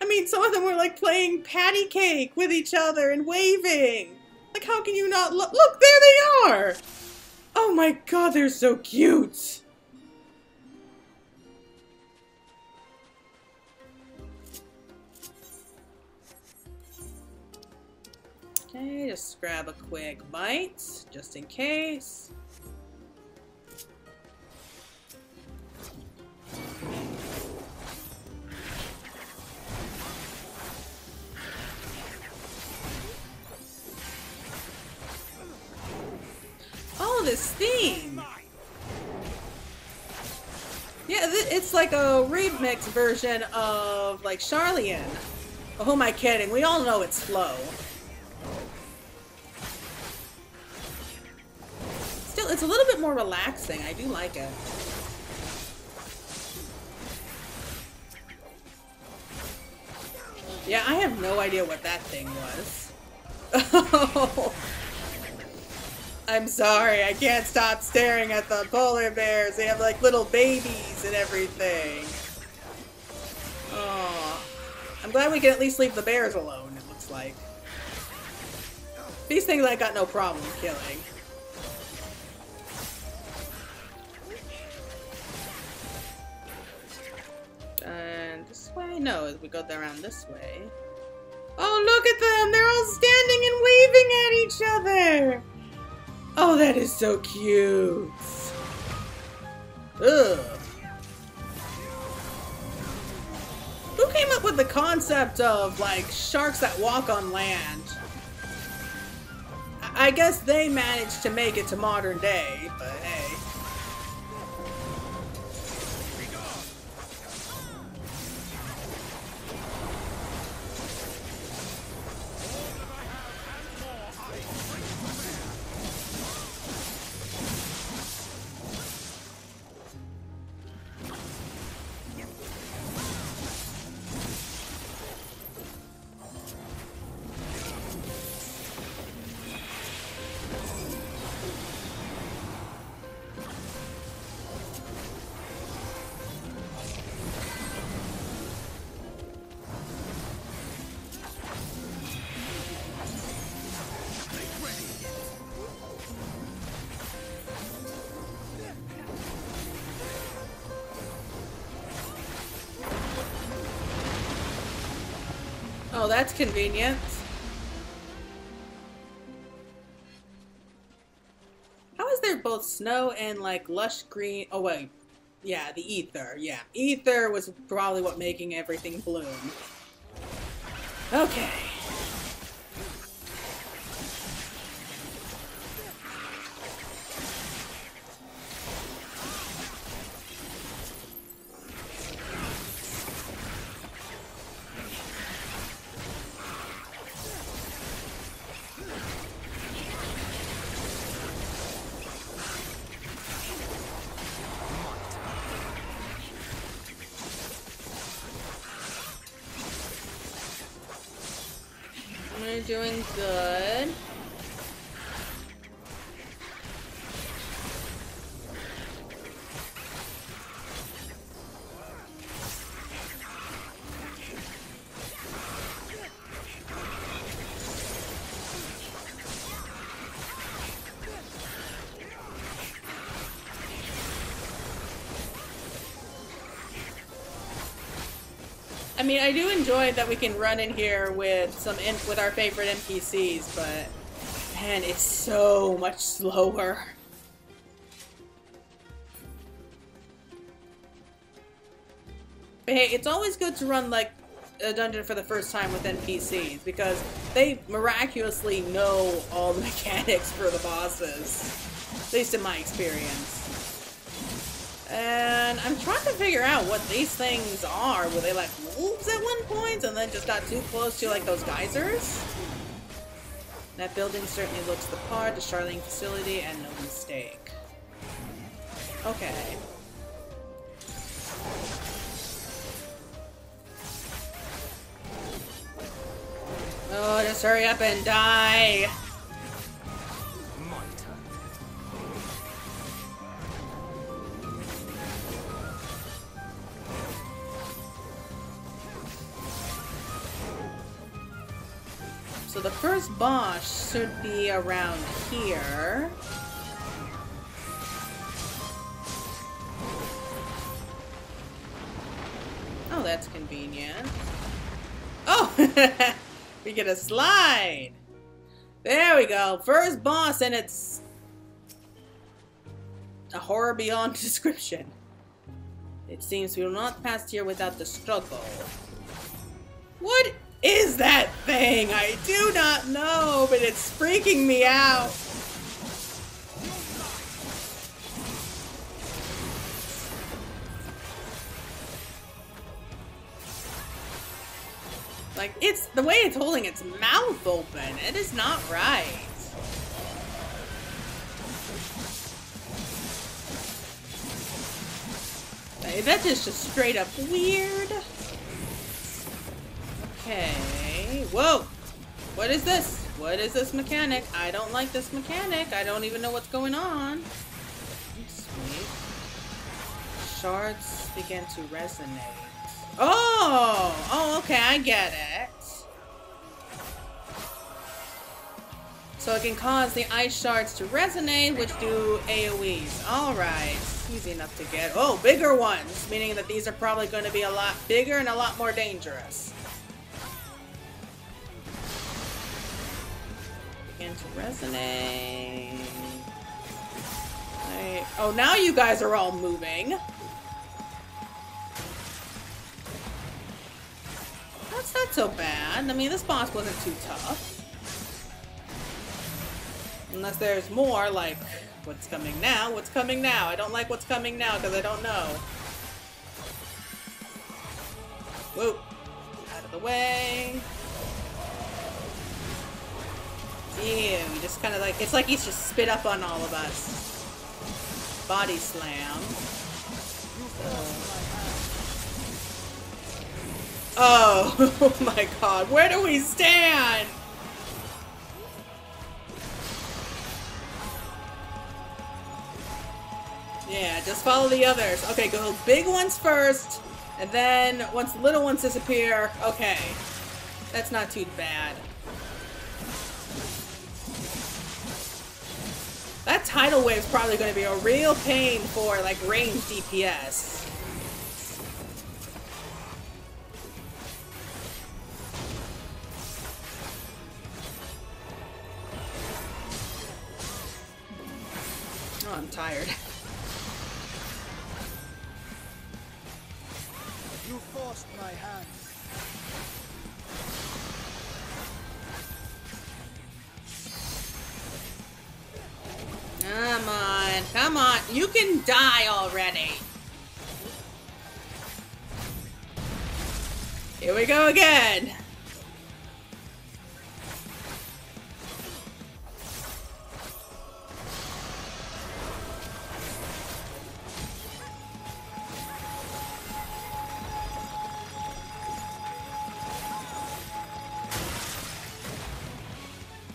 I mean, some of them were like playing patty cake with each other and waving. Like, how can you not look? Look, there they are! Oh my god, they're so cute! Okay, just grab a quick bite, just in case. Oh, this theme! Yeah, it's like a remix version of, like, Charlian. Oh, who am I kidding? We all know it's Flo. Still, it's a little bit more relaxing. I do like it. Yeah, I have no idea what that thing was. Oh. I'm sorry, I can't stop staring at the polar bears. They have like little babies and everything. Oh, I'm glad we can at least leave the bears alone, it looks like. These things I got no problem killing. And this way? No, we go around this way. Oh, look at them! They're all standing and waving at each other! Oh, that is so cute. Ugh. Who came up with the concept of, like, sharks that walk on land? I guess they managed to make it to modern day, but hey. Oh, that's convenient. How is there both snow and like lush green? Oh wait, yeah, the ether. Yeah, ether was probably what making everything bloom. Okay. We're doing good. I mean, I do enjoy that we can run in here with with our favorite NPCs, but man, it's so much slower. But hey, it's always good to run like a dungeon for the first time with NPCs because they miraculously know all the mechanics for the bosses, at least in my experience. And I'm trying to figure out what these things are. Were they like wolves at one point and then just got too close to like those geysers? That building certainly looks the part, the Charlene facility, and no mistake. Okay. Oh, just hurry up and die! So the first boss should be around here. Oh, that's convenient. Oh! We get a slide! There we go. First boss, and it's a horror beyond description. It seems we will not pass here without the struggle. What is that thing? I do not know, but it's freaking me out. Like, it's the way it's holding its mouth open. It is not right. That is just straight up weird. Okay. Whoa! What is this? What is this mechanic? I don't like this mechanic. I don't even know what's going on. Sweet. Shards begin to resonate. Oh! Oh, okay, I get it. So it can cause the ice shards to resonate, which do AoEs. Alright. Easy enough to get. Oh, bigger ones! Meaning that these are probably going to be a lot bigger and a lot more dangerous. Begin to resonate. Right. Oh, now you guys are all moving. That's not so bad. I mean, this boss wasn't too tough. Unless there's more, like, what's coming now? What's coming now? I don't like what's coming now because I don't know. Whoa. Out of the way. Ew, he just kind of like, it's like he's just spit up on all of us. Body slam. Oh, oh my god, where do we stand? Yeah, just follow the others. Okay, go big ones first, and then once the little ones disappear, okay. That's not too bad. That tidal wave is probably going to be a real pain for, like, ranged DPS. I'm tired. You forced my hand. Come on, come on. You can die already. Here we go again.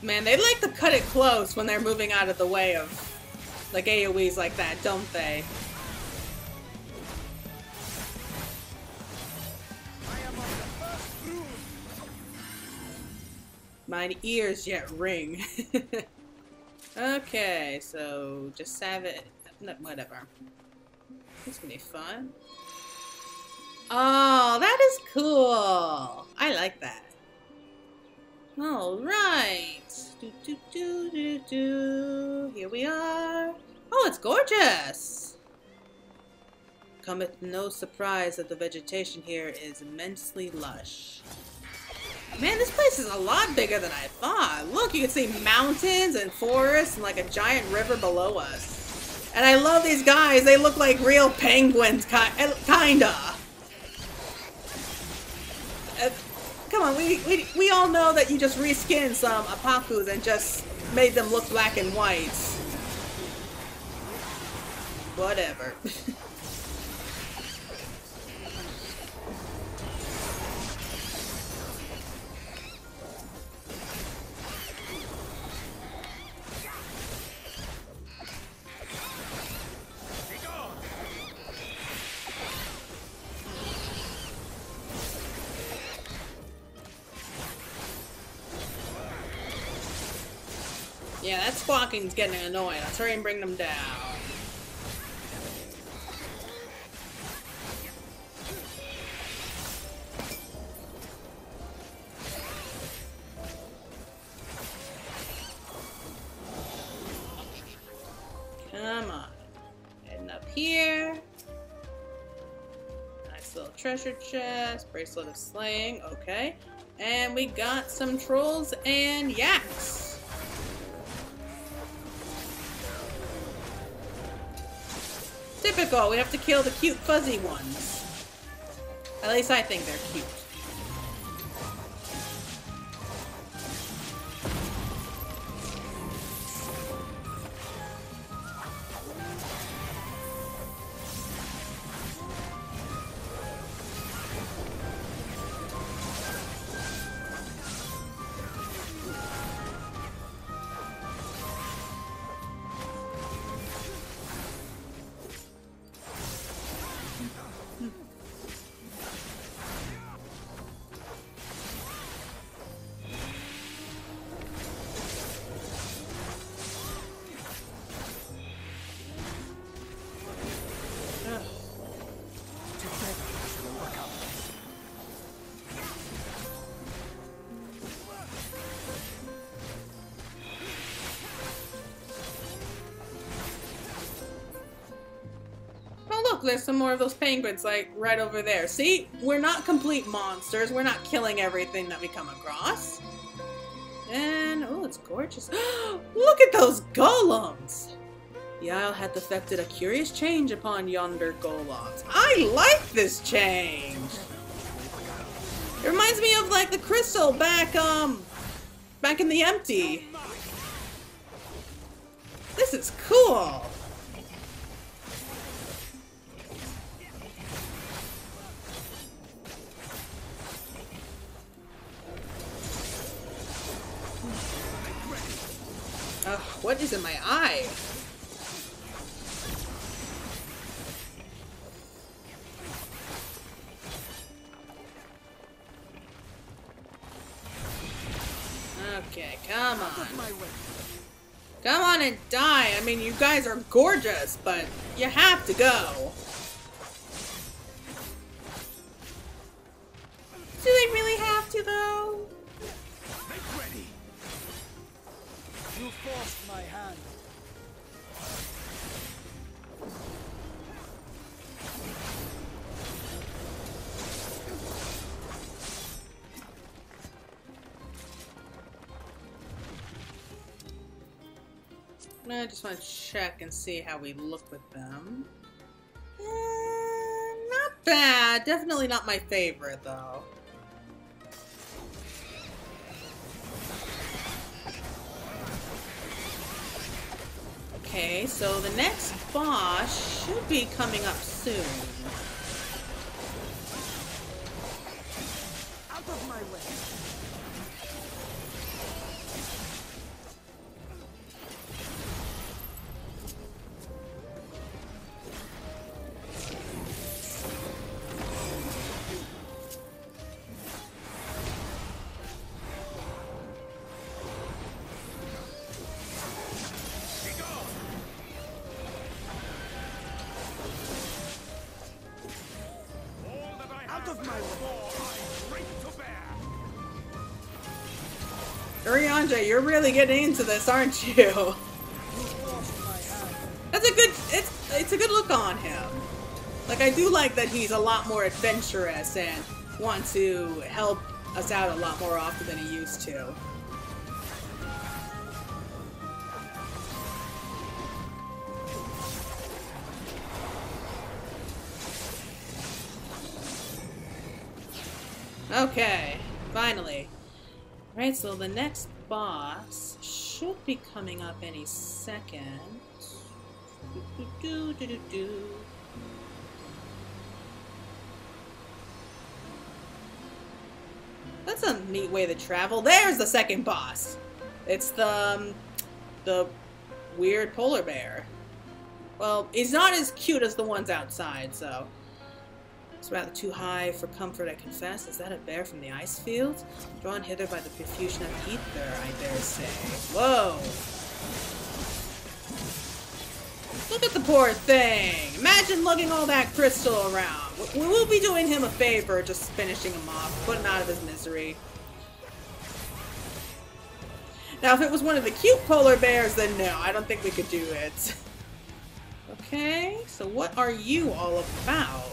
Man, they like to cut it close when they're moving out of the way of, like, AoEs like that, don't they? Mine ears yet ring. Okay, so just have it. No, whatever. It's gonna be fun. Oh, that is cool. I like that. All right. Here we are. Oh, it's gorgeous. Cometh no surprise that the vegetation here is immensely lush. Man, this place is a lot bigger than I thought. Look, you can see mountains and forests and like a giant river below us. And I love these guys. They look like real penguins, kinda. Come on, we all know that you just reskinned some Apakus and just made them look black and white. Whatever. Yeah, that squawking's getting annoying. Let's hurry and bring them down. Come on. Heading up here. Nice little treasure chest. Bracelet of slaying. Okay. And we got some trolls and yaks. Typical, we have to kill the cute fuzzy ones. At least I think they're cute. There's some more of those penguins, like, right over there. See? We're not complete monsters. We're not killing everything that we come across. And, oh, it's gorgeous. Look at those golems! The Isle hath effected a curious change upon yonder golems. I like this change! It reminds me of, like, the crystal back in the Empty. This is cool! Ugh, what is in my eye? Okay, come on. Come on and die. I mean, you guys are gorgeous, but you have to go. Do they really have to, though? You forced my hand. I just want to check and see how we look with them. Not bad. Definitely not my favorite, though. Okay, so the next boss should be coming up soon. Out of my way. Urianger, you're really getting into this, aren't you? That's a good, it's a good look on him. Like, I do like that he's a lot more adventurous and wants to help us out a lot more often than he used to. Okay, finally. Right, so the next boss should be coming up any second. That's a neat way to travel. There's the second boss. It's the weird polar bear. Well, he's not as cute as the ones outside, so it's rather too high for comfort, I confess. Is that a bear from the ice fields? Drawn hither by the profusion of ether, I dare say. Whoa! Look at the poor thing! Imagine lugging all that crystal around. We will be doing him a favor, just finishing him off, put him out of his misery. Now, if it was one of the cute polar bears, then no, I don't think we could do it. Okay, so what are you all about?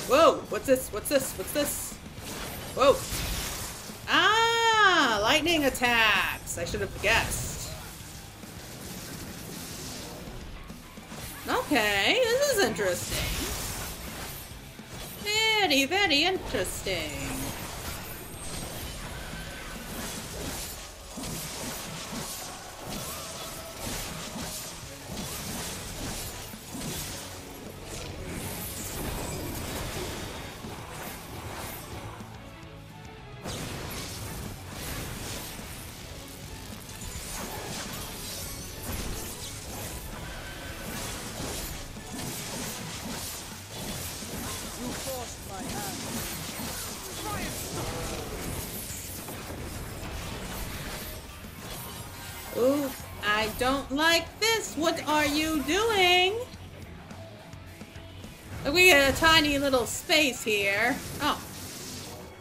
Whoa, what's this? What's this? What's this? Whoa. Ah, lightning attacks. I should have guessed. Okay, this is interesting. Very, very interesting. Ooh, I don't like this. What are you doing? Look, we got a tiny little space here. Oh,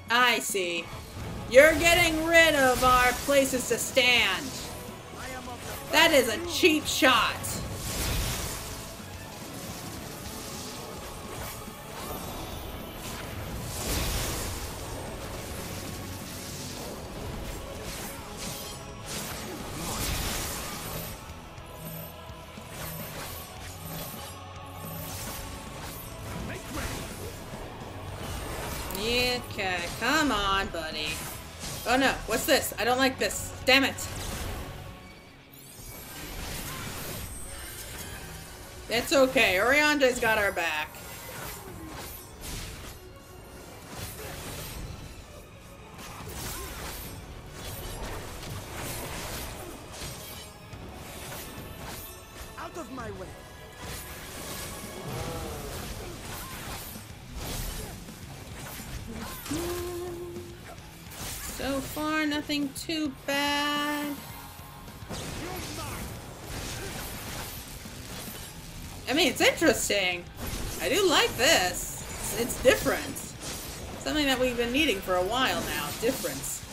I see. You're getting rid of our places to stand. That is a cheap shot. Okay, come on, buddy. Oh no, what's this? I don't like this. Damn it. It's okay. Oriande's got our back. Out of my way. So far, nothing too bad. I mean, it's interesting. I do like this. It's different. Something that we've been needing for a while now. Difference.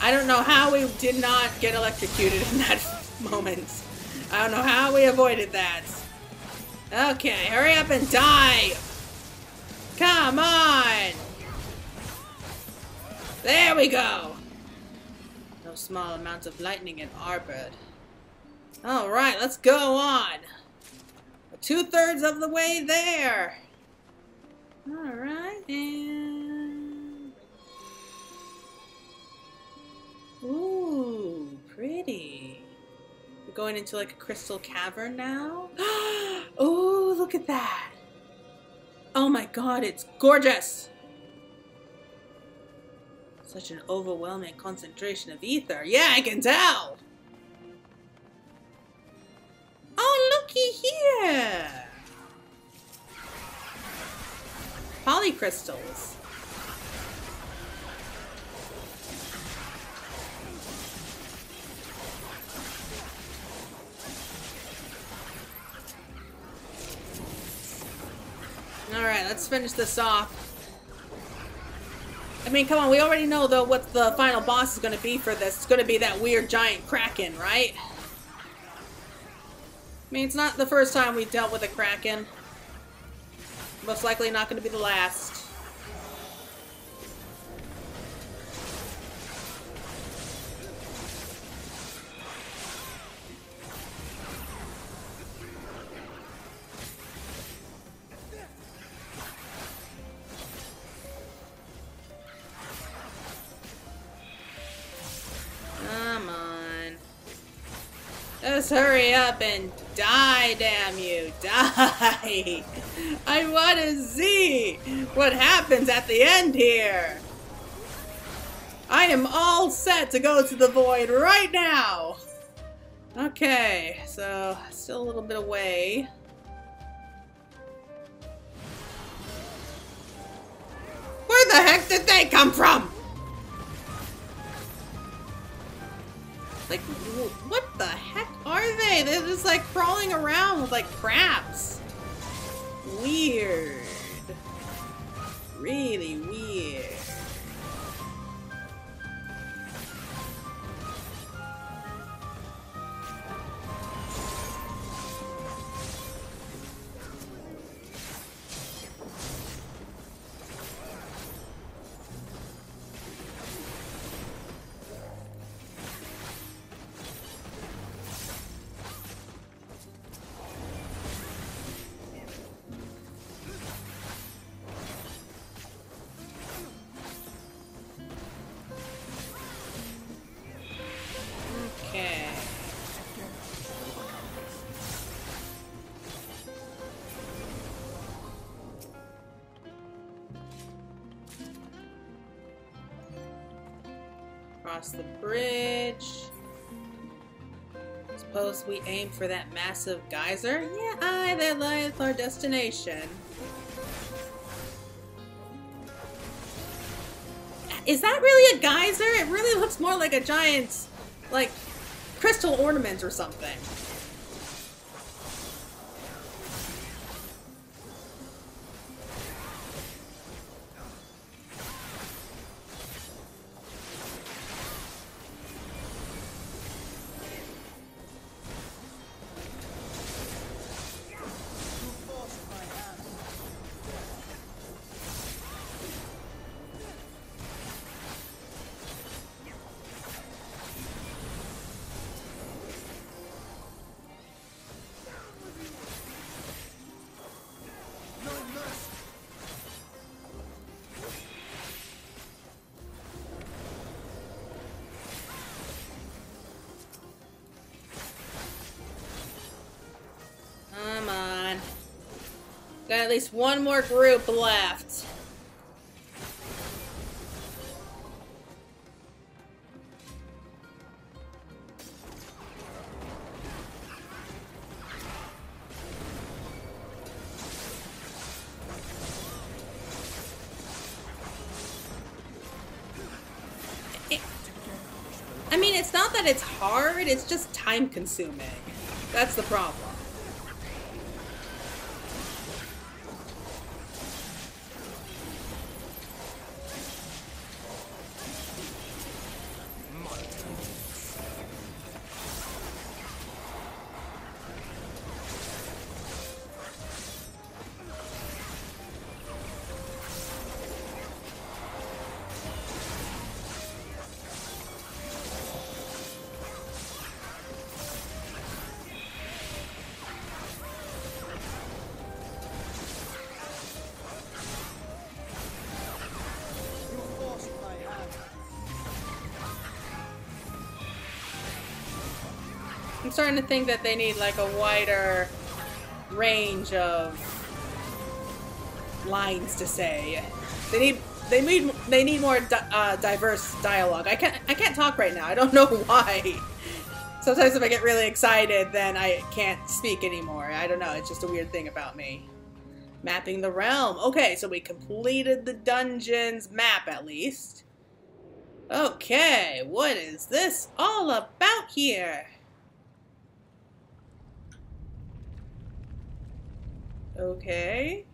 I don't know how we did not get electrocuted in that moment. I don't know how we avoided that. Okay, hurry up and die! Come on! There we go! No small amount of lightning in Arbor. Alright, let's go on! 2/3 of the way there! Alright, and... Ooh, pretty. We're going into like a crystal cavern now. Oh, look at that. Oh my god, it's gorgeous. Such an overwhelming concentration of ether. Yeah, I can tell. Oh, looky here. Polycrystals. Alright, let's finish this off. I mean, come on, we already know, though, what the final boss is going to be for this. It's going to be that weird giant kraken, right? I mean, it's not the first time we dealt with a kraken. Most likely not going to be the last. Just hurry up and die, damn you. Die! I want to see what happens at the end here. I am all set to go to the void right now. Okay, so still a little bit away. Where the heck did they come from? Like, what the heck are they? They're just like crawling around with like crabs. Weird. Really weird. Across the bridge. Suppose we aim for that massive geyser? Yeah, aye, that lies our destination. Is that really a geyser? It really looks more like a giant, like, crystal ornament or something. Come on. Got at least one more group left. I mean, it's not that it's hard, it's just time consuming. That's the problem. I'm starting to think that they need like a wider range of lines to say. They need more diverse dialogue. I can't talk right now. I don't know why. Sometimes if I get really excited, then I can't speak anymore. I don't know. It's just a weird thing about me. Mapping the realm. Okay, so we completed the dungeon's map at least. Okay, what is this all about here? Okay.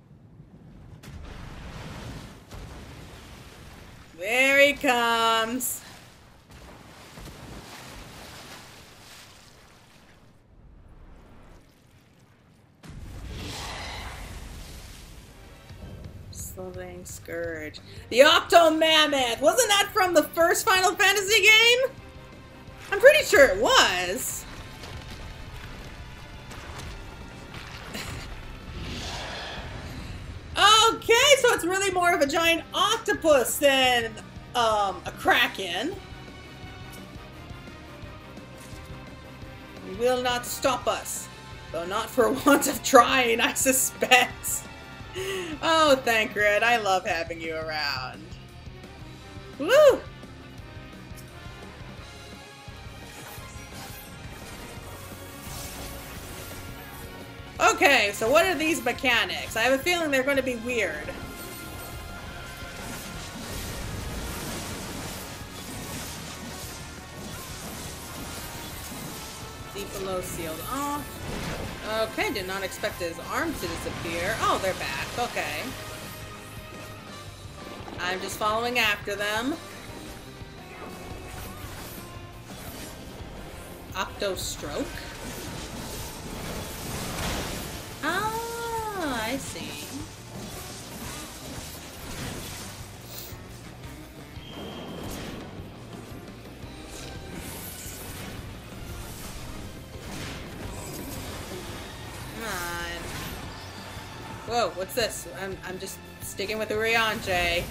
There he comes. Slithering Scourge. The Octo Mammoth! Wasn't that from the first Final Fantasy game? I'm pretty sure it was. Okay, so it's really more of a giant octopus than a kraken. You will not stop us, though not for want of trying, I suspect. Oh, Thancred, I love having you around. Woo! Okay, so what are these mechanics? I have a feeling they're going to be weird. Deep below sealed off. Okay, did not expect his arms to disappear. Oh, they're back. Okay. I'm just following after them. Octo Stroke. Ah, I see. Come on. Whoa, what's this? I'm just sticking with Urianger.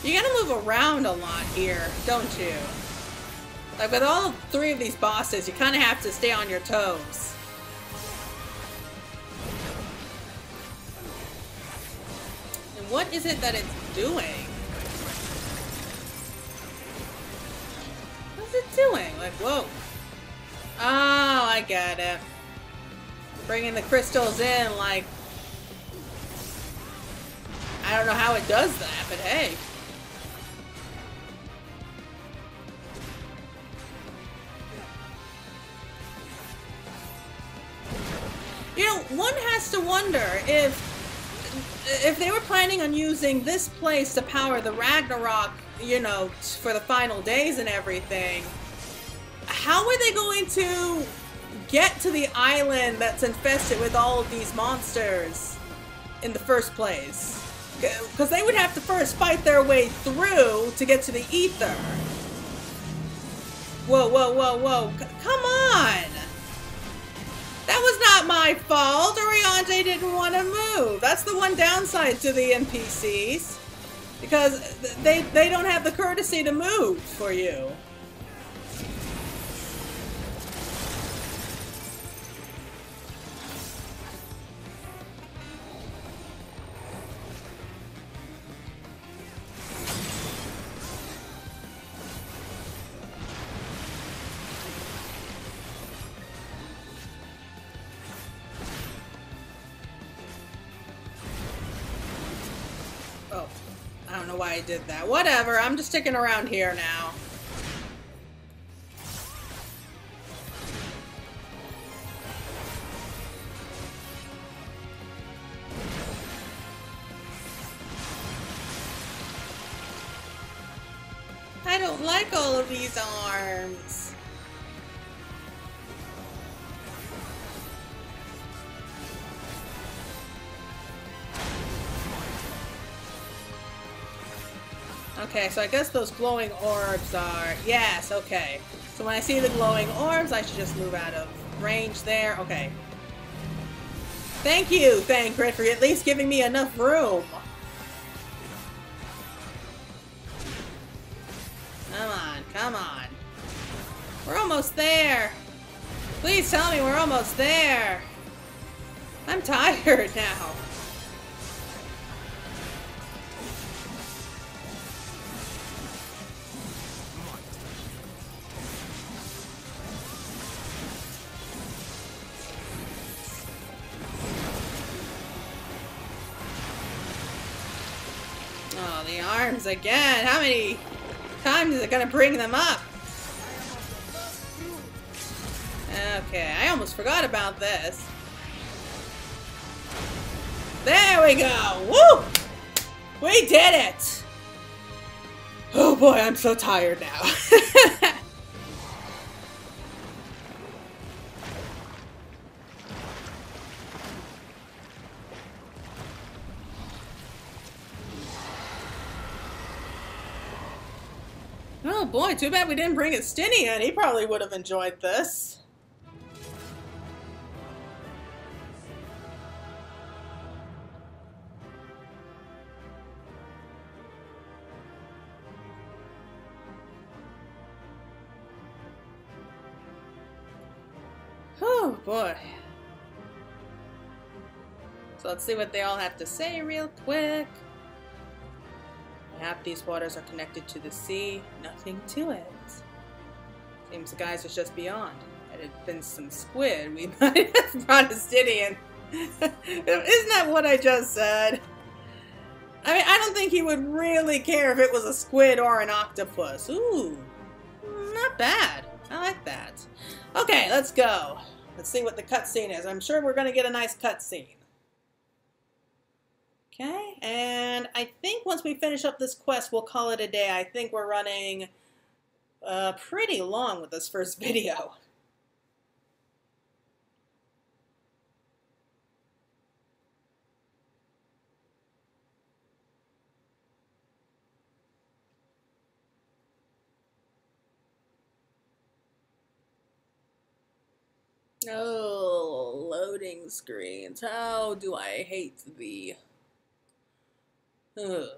You gotta move around a lot here, don't you? Like with all three of these bosses, you kind of have to stay on your toes. And what is it that it's doing? What's it doing? Like, whoa. Oh, I get it. Bringing the crystals in, like... I don't know how it does that, but hey. You know, one has to wonder if they were planning on using this place to power the Ragnarok, you know, for the final days and everything, how are they going to get to the island that's infested with all of these monsters in the first place? Because they would have to first fight their way through to get to the Aether. Whoa, whoa, whoa, whoa. Come on! That was not my fault. Urianger didn't want to move. That's the one downside to the NPCs. Because they don't have the courtesy to move for you. I don't know why I did that. Whatever, I'm just sticking around here now. I don't like all of these arms. Okay, so I guess those glowing orbs are... Yes, okay. So when I see the glowing orbs, I should just move out of range there. Okay. Thank you, Thancred, for at least giving me enough room. Come on, come on. We're almost there. Please tell me we're almost there. I'm tired now. Oh, the arms again. How many times is it gonna bring them up? Okay, I almost forgot about this. There we go! Woo! We did it! Oh boy, I'm so tired now. Oh boy, too bad we didn't bring Estinian. He probably would have enjoyed this. Oh boy. So let's see what they all have to say real quick. Half these waters are connected to the sea. Nothing to it. Seems the guys are just beyond. Had it been some squid, we might have brought Estinian. Isn't that what I just said? I mean, I don't think he would really care if it was a squid or an octopus. Ooh, not bad. I like that. Okay, let's go. Let's see what the cutscene is. I'm sure we're going to get a nice cutscene. Okay, and I think once we finish up this quest, we'll call it a day. I think we're running pretty long with this first video. Oh, loading screens. How do I hate thee? Ugh.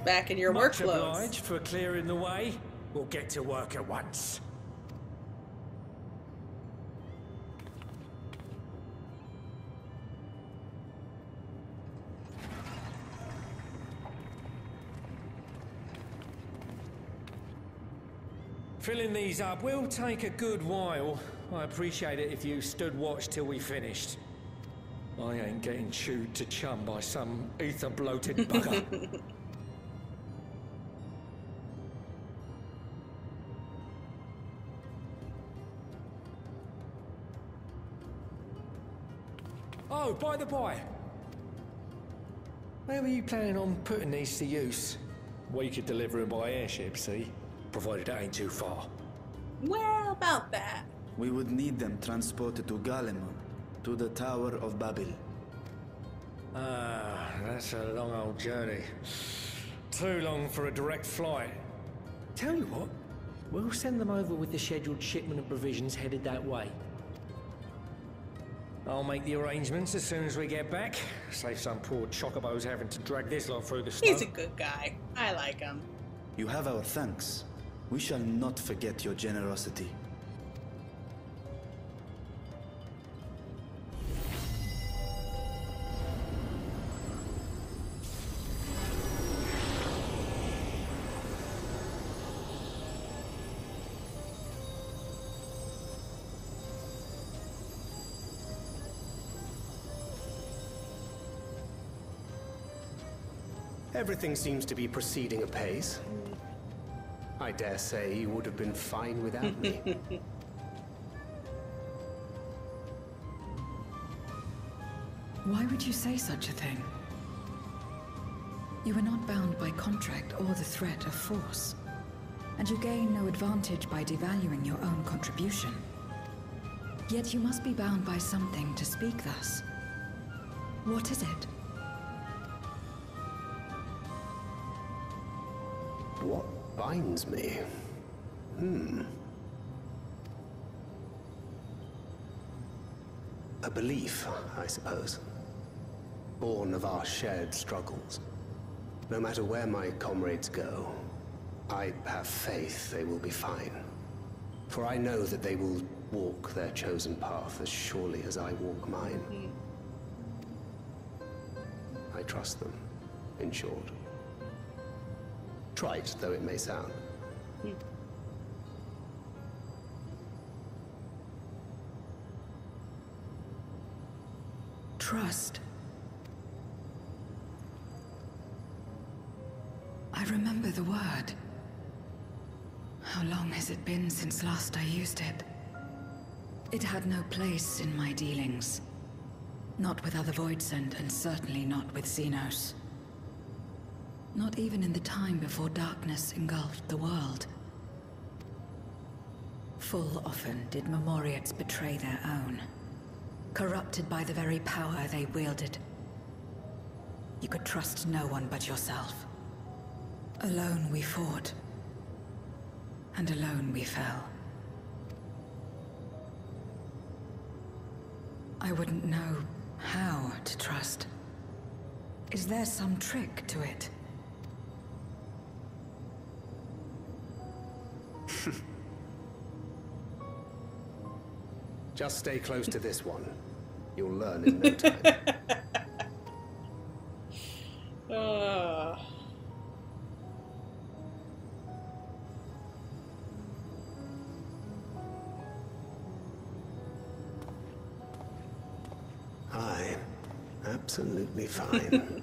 Back in your Much workflows. obliged for clearing the way. We'll get to work at once. Filling these up will take a good while. I appreciate it if you stood watch till we finished. I ain't getting chewed to chum by some ether-bloated bugger. Oh, by the by, where were you planning on putting these to use? We could deliver them by airship, see? Provided it ain't too far. Well, about that. We would need them transported to Golbez, to the Tower of Babel. Ah, that's a long old journey. Too long for a direct flight. Tell you what, we'll send them over with the scheduled shipment of provisions headed that way. I'll make the arrangements as soon as we get back. Save some poor chocobos having to drag this lot through the snow. He's a good guy. I like him. You have our thanks. We shall not forget your generosity. Everything seems to be proceeding apace. I dare say you would have been fine without me. Why would you say such a thing? You are not bound by contract or the threat of force, and you gain no advantage by devaluing your own contribution. Yet you must be bound by something to speak thus. What is it? What binds me? A belief, I suppose. Born of our shared struggles. No matter where my comrades go, I have faith they will be fine. For I know that they will walk their chosen path as surely as I walk mine. I trust them, in short. Trite though it may sound. Trust. I remember the word. How long has it been since last I used it? It had no place in my dealings. Not with other Voidsent, and certainly not with Xenos. Not even in the time before darkness engulfed the world. Full often did Memoriates betray their own, corrupted by the very power they wielded. You could trust no one but yourself. Alone we fought, and alone we fell. I wouldn't know how to trust. Is there some trick to it? Just stay close to this one. You'll learn in no time. I'm absolutely fine.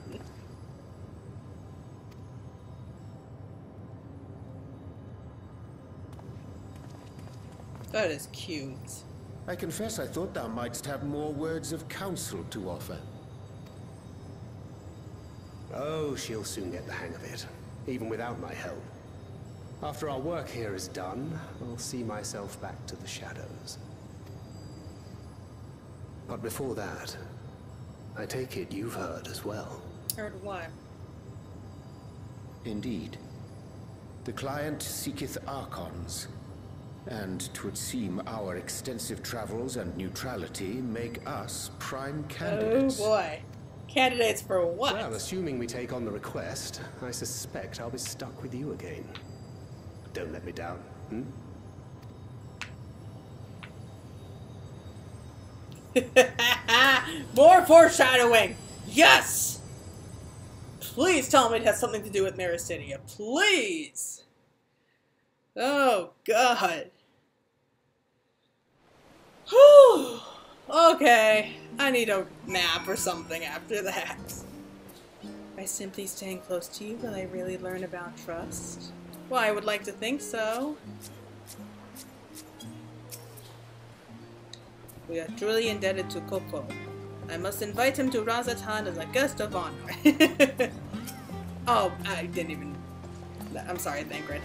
That is cute. I confess I thought thou mightst have more words of counsel to offer. Oh, she'll soon get the hang of it, even without my help. After our work here is done, I'll see myself back to the shadows. But before that, I take it you've heard as well. Heard what? Indeed. The client seeketh Archons, and 'twould seem our extensive travels and neutrality make us prime candidates. Oh boy. Candidates for what? Well, assuming we take on the request, I suspect I'll be stuck with you again. Don't let me down, More foreshadowing! Yes! Please tell me it has something to do with Meracidia. Please! Oh, God. Whew. Okay. I need a nap or something after that. By simply staying close to you, will I really learn about trust? Well, I would like to think so. We are truly indebted to Coco. I must invite him to Razatan as a guest of honor. Oh, I didn't even... I'm sorry, Thancred.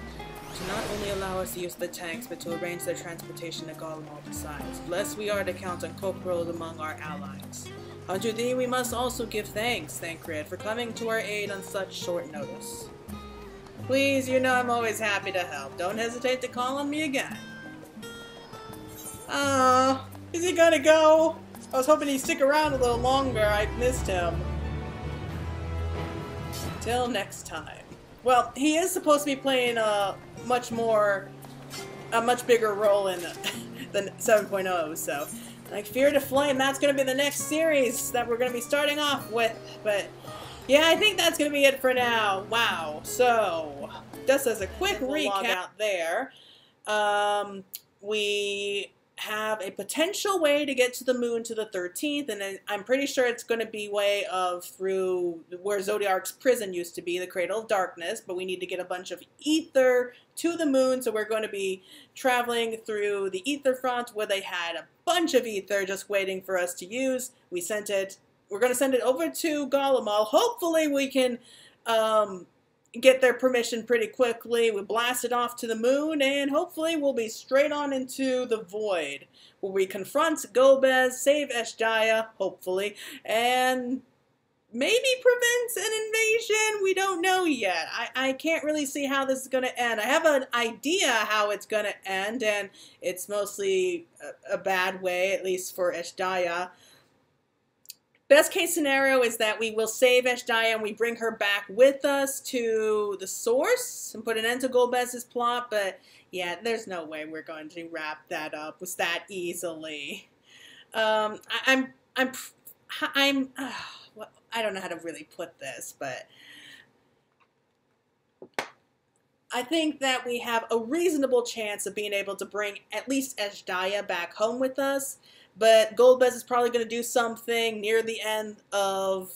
To not only allow us to use the tanks, but to arrange their transportation to Golbez besides. Blessed we are to count on Coprol among our allies. Unto thee we must also give thanks, Thancred, for coming to our aid on such short notice. Please, you know I'm always happy to help. Don't hesitate to call on me again. Ah, is he gonna go? I was hoping he'd stick around a little longer. I missed him. Till next time. Well, he is supposed to be playing a much bigger role in the 7.0, so like Fear to Flame, that's going to be the next series that we're going to be starting off with, but yeah, I think that's going to be it for now. Wow, so just as a quick recap out there, we have a potential way to get to the moon to the 13th, and I'm pretty sure it's going to be way of through where Zodiark's prison used to be, the Cradle of Darkness, but we need to get a bunch of ether to the moon, so we're going to be traveling through the Aetherfont where they had a bunch of ether just waiting for us to use. We're going to send it over to Garlemald. Hopefully we can get their permission pretty quickly. We blast it off to the moon, and hopefully we'll be straight on into the void, where we confront Golbez, save Azdaja, hopefully, and maybe prevent an invasion. We don't know yet. I can't really see how this is going to end. I have an idea how it's going to end, and it's mostly a bad way, at least for Azdaja. Best case scenario is that we will save Azdaja and we bring her back with us to the source and put an end to Golbez's plot, but yeah, there's no way we're going to wrap that up that easily. I don't know how to really put this, but I think that we have a reasonable chance of being able to bring at least Azdaja back home with us. But Golbez is probably going to do something near the end of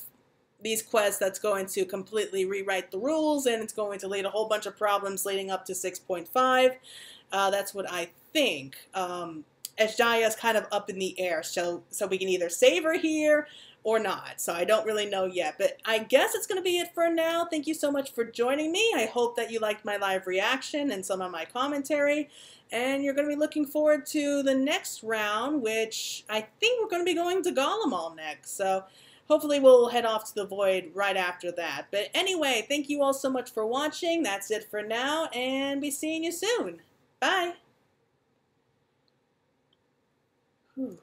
these quests that's going to completely rewrite the rules, and it's going to lead a whole bunch of problems leading up to 6.5. That's what I think. Azdaja is kind of up in the air, so we can either save her here or not. So I don't really know yet, but I guess it's going to be it for now. Thank you so much for joining me. I hope that you liked my live reaction and some of my commentary. And you're going to be looking forward to the next round, which I think we're going to be going to Garlemald next. So hopefully we'll head off to the Void right after that. But anyway, thank you all so much for watching. That's it for now, and be seeing you soon. Bye. Whew.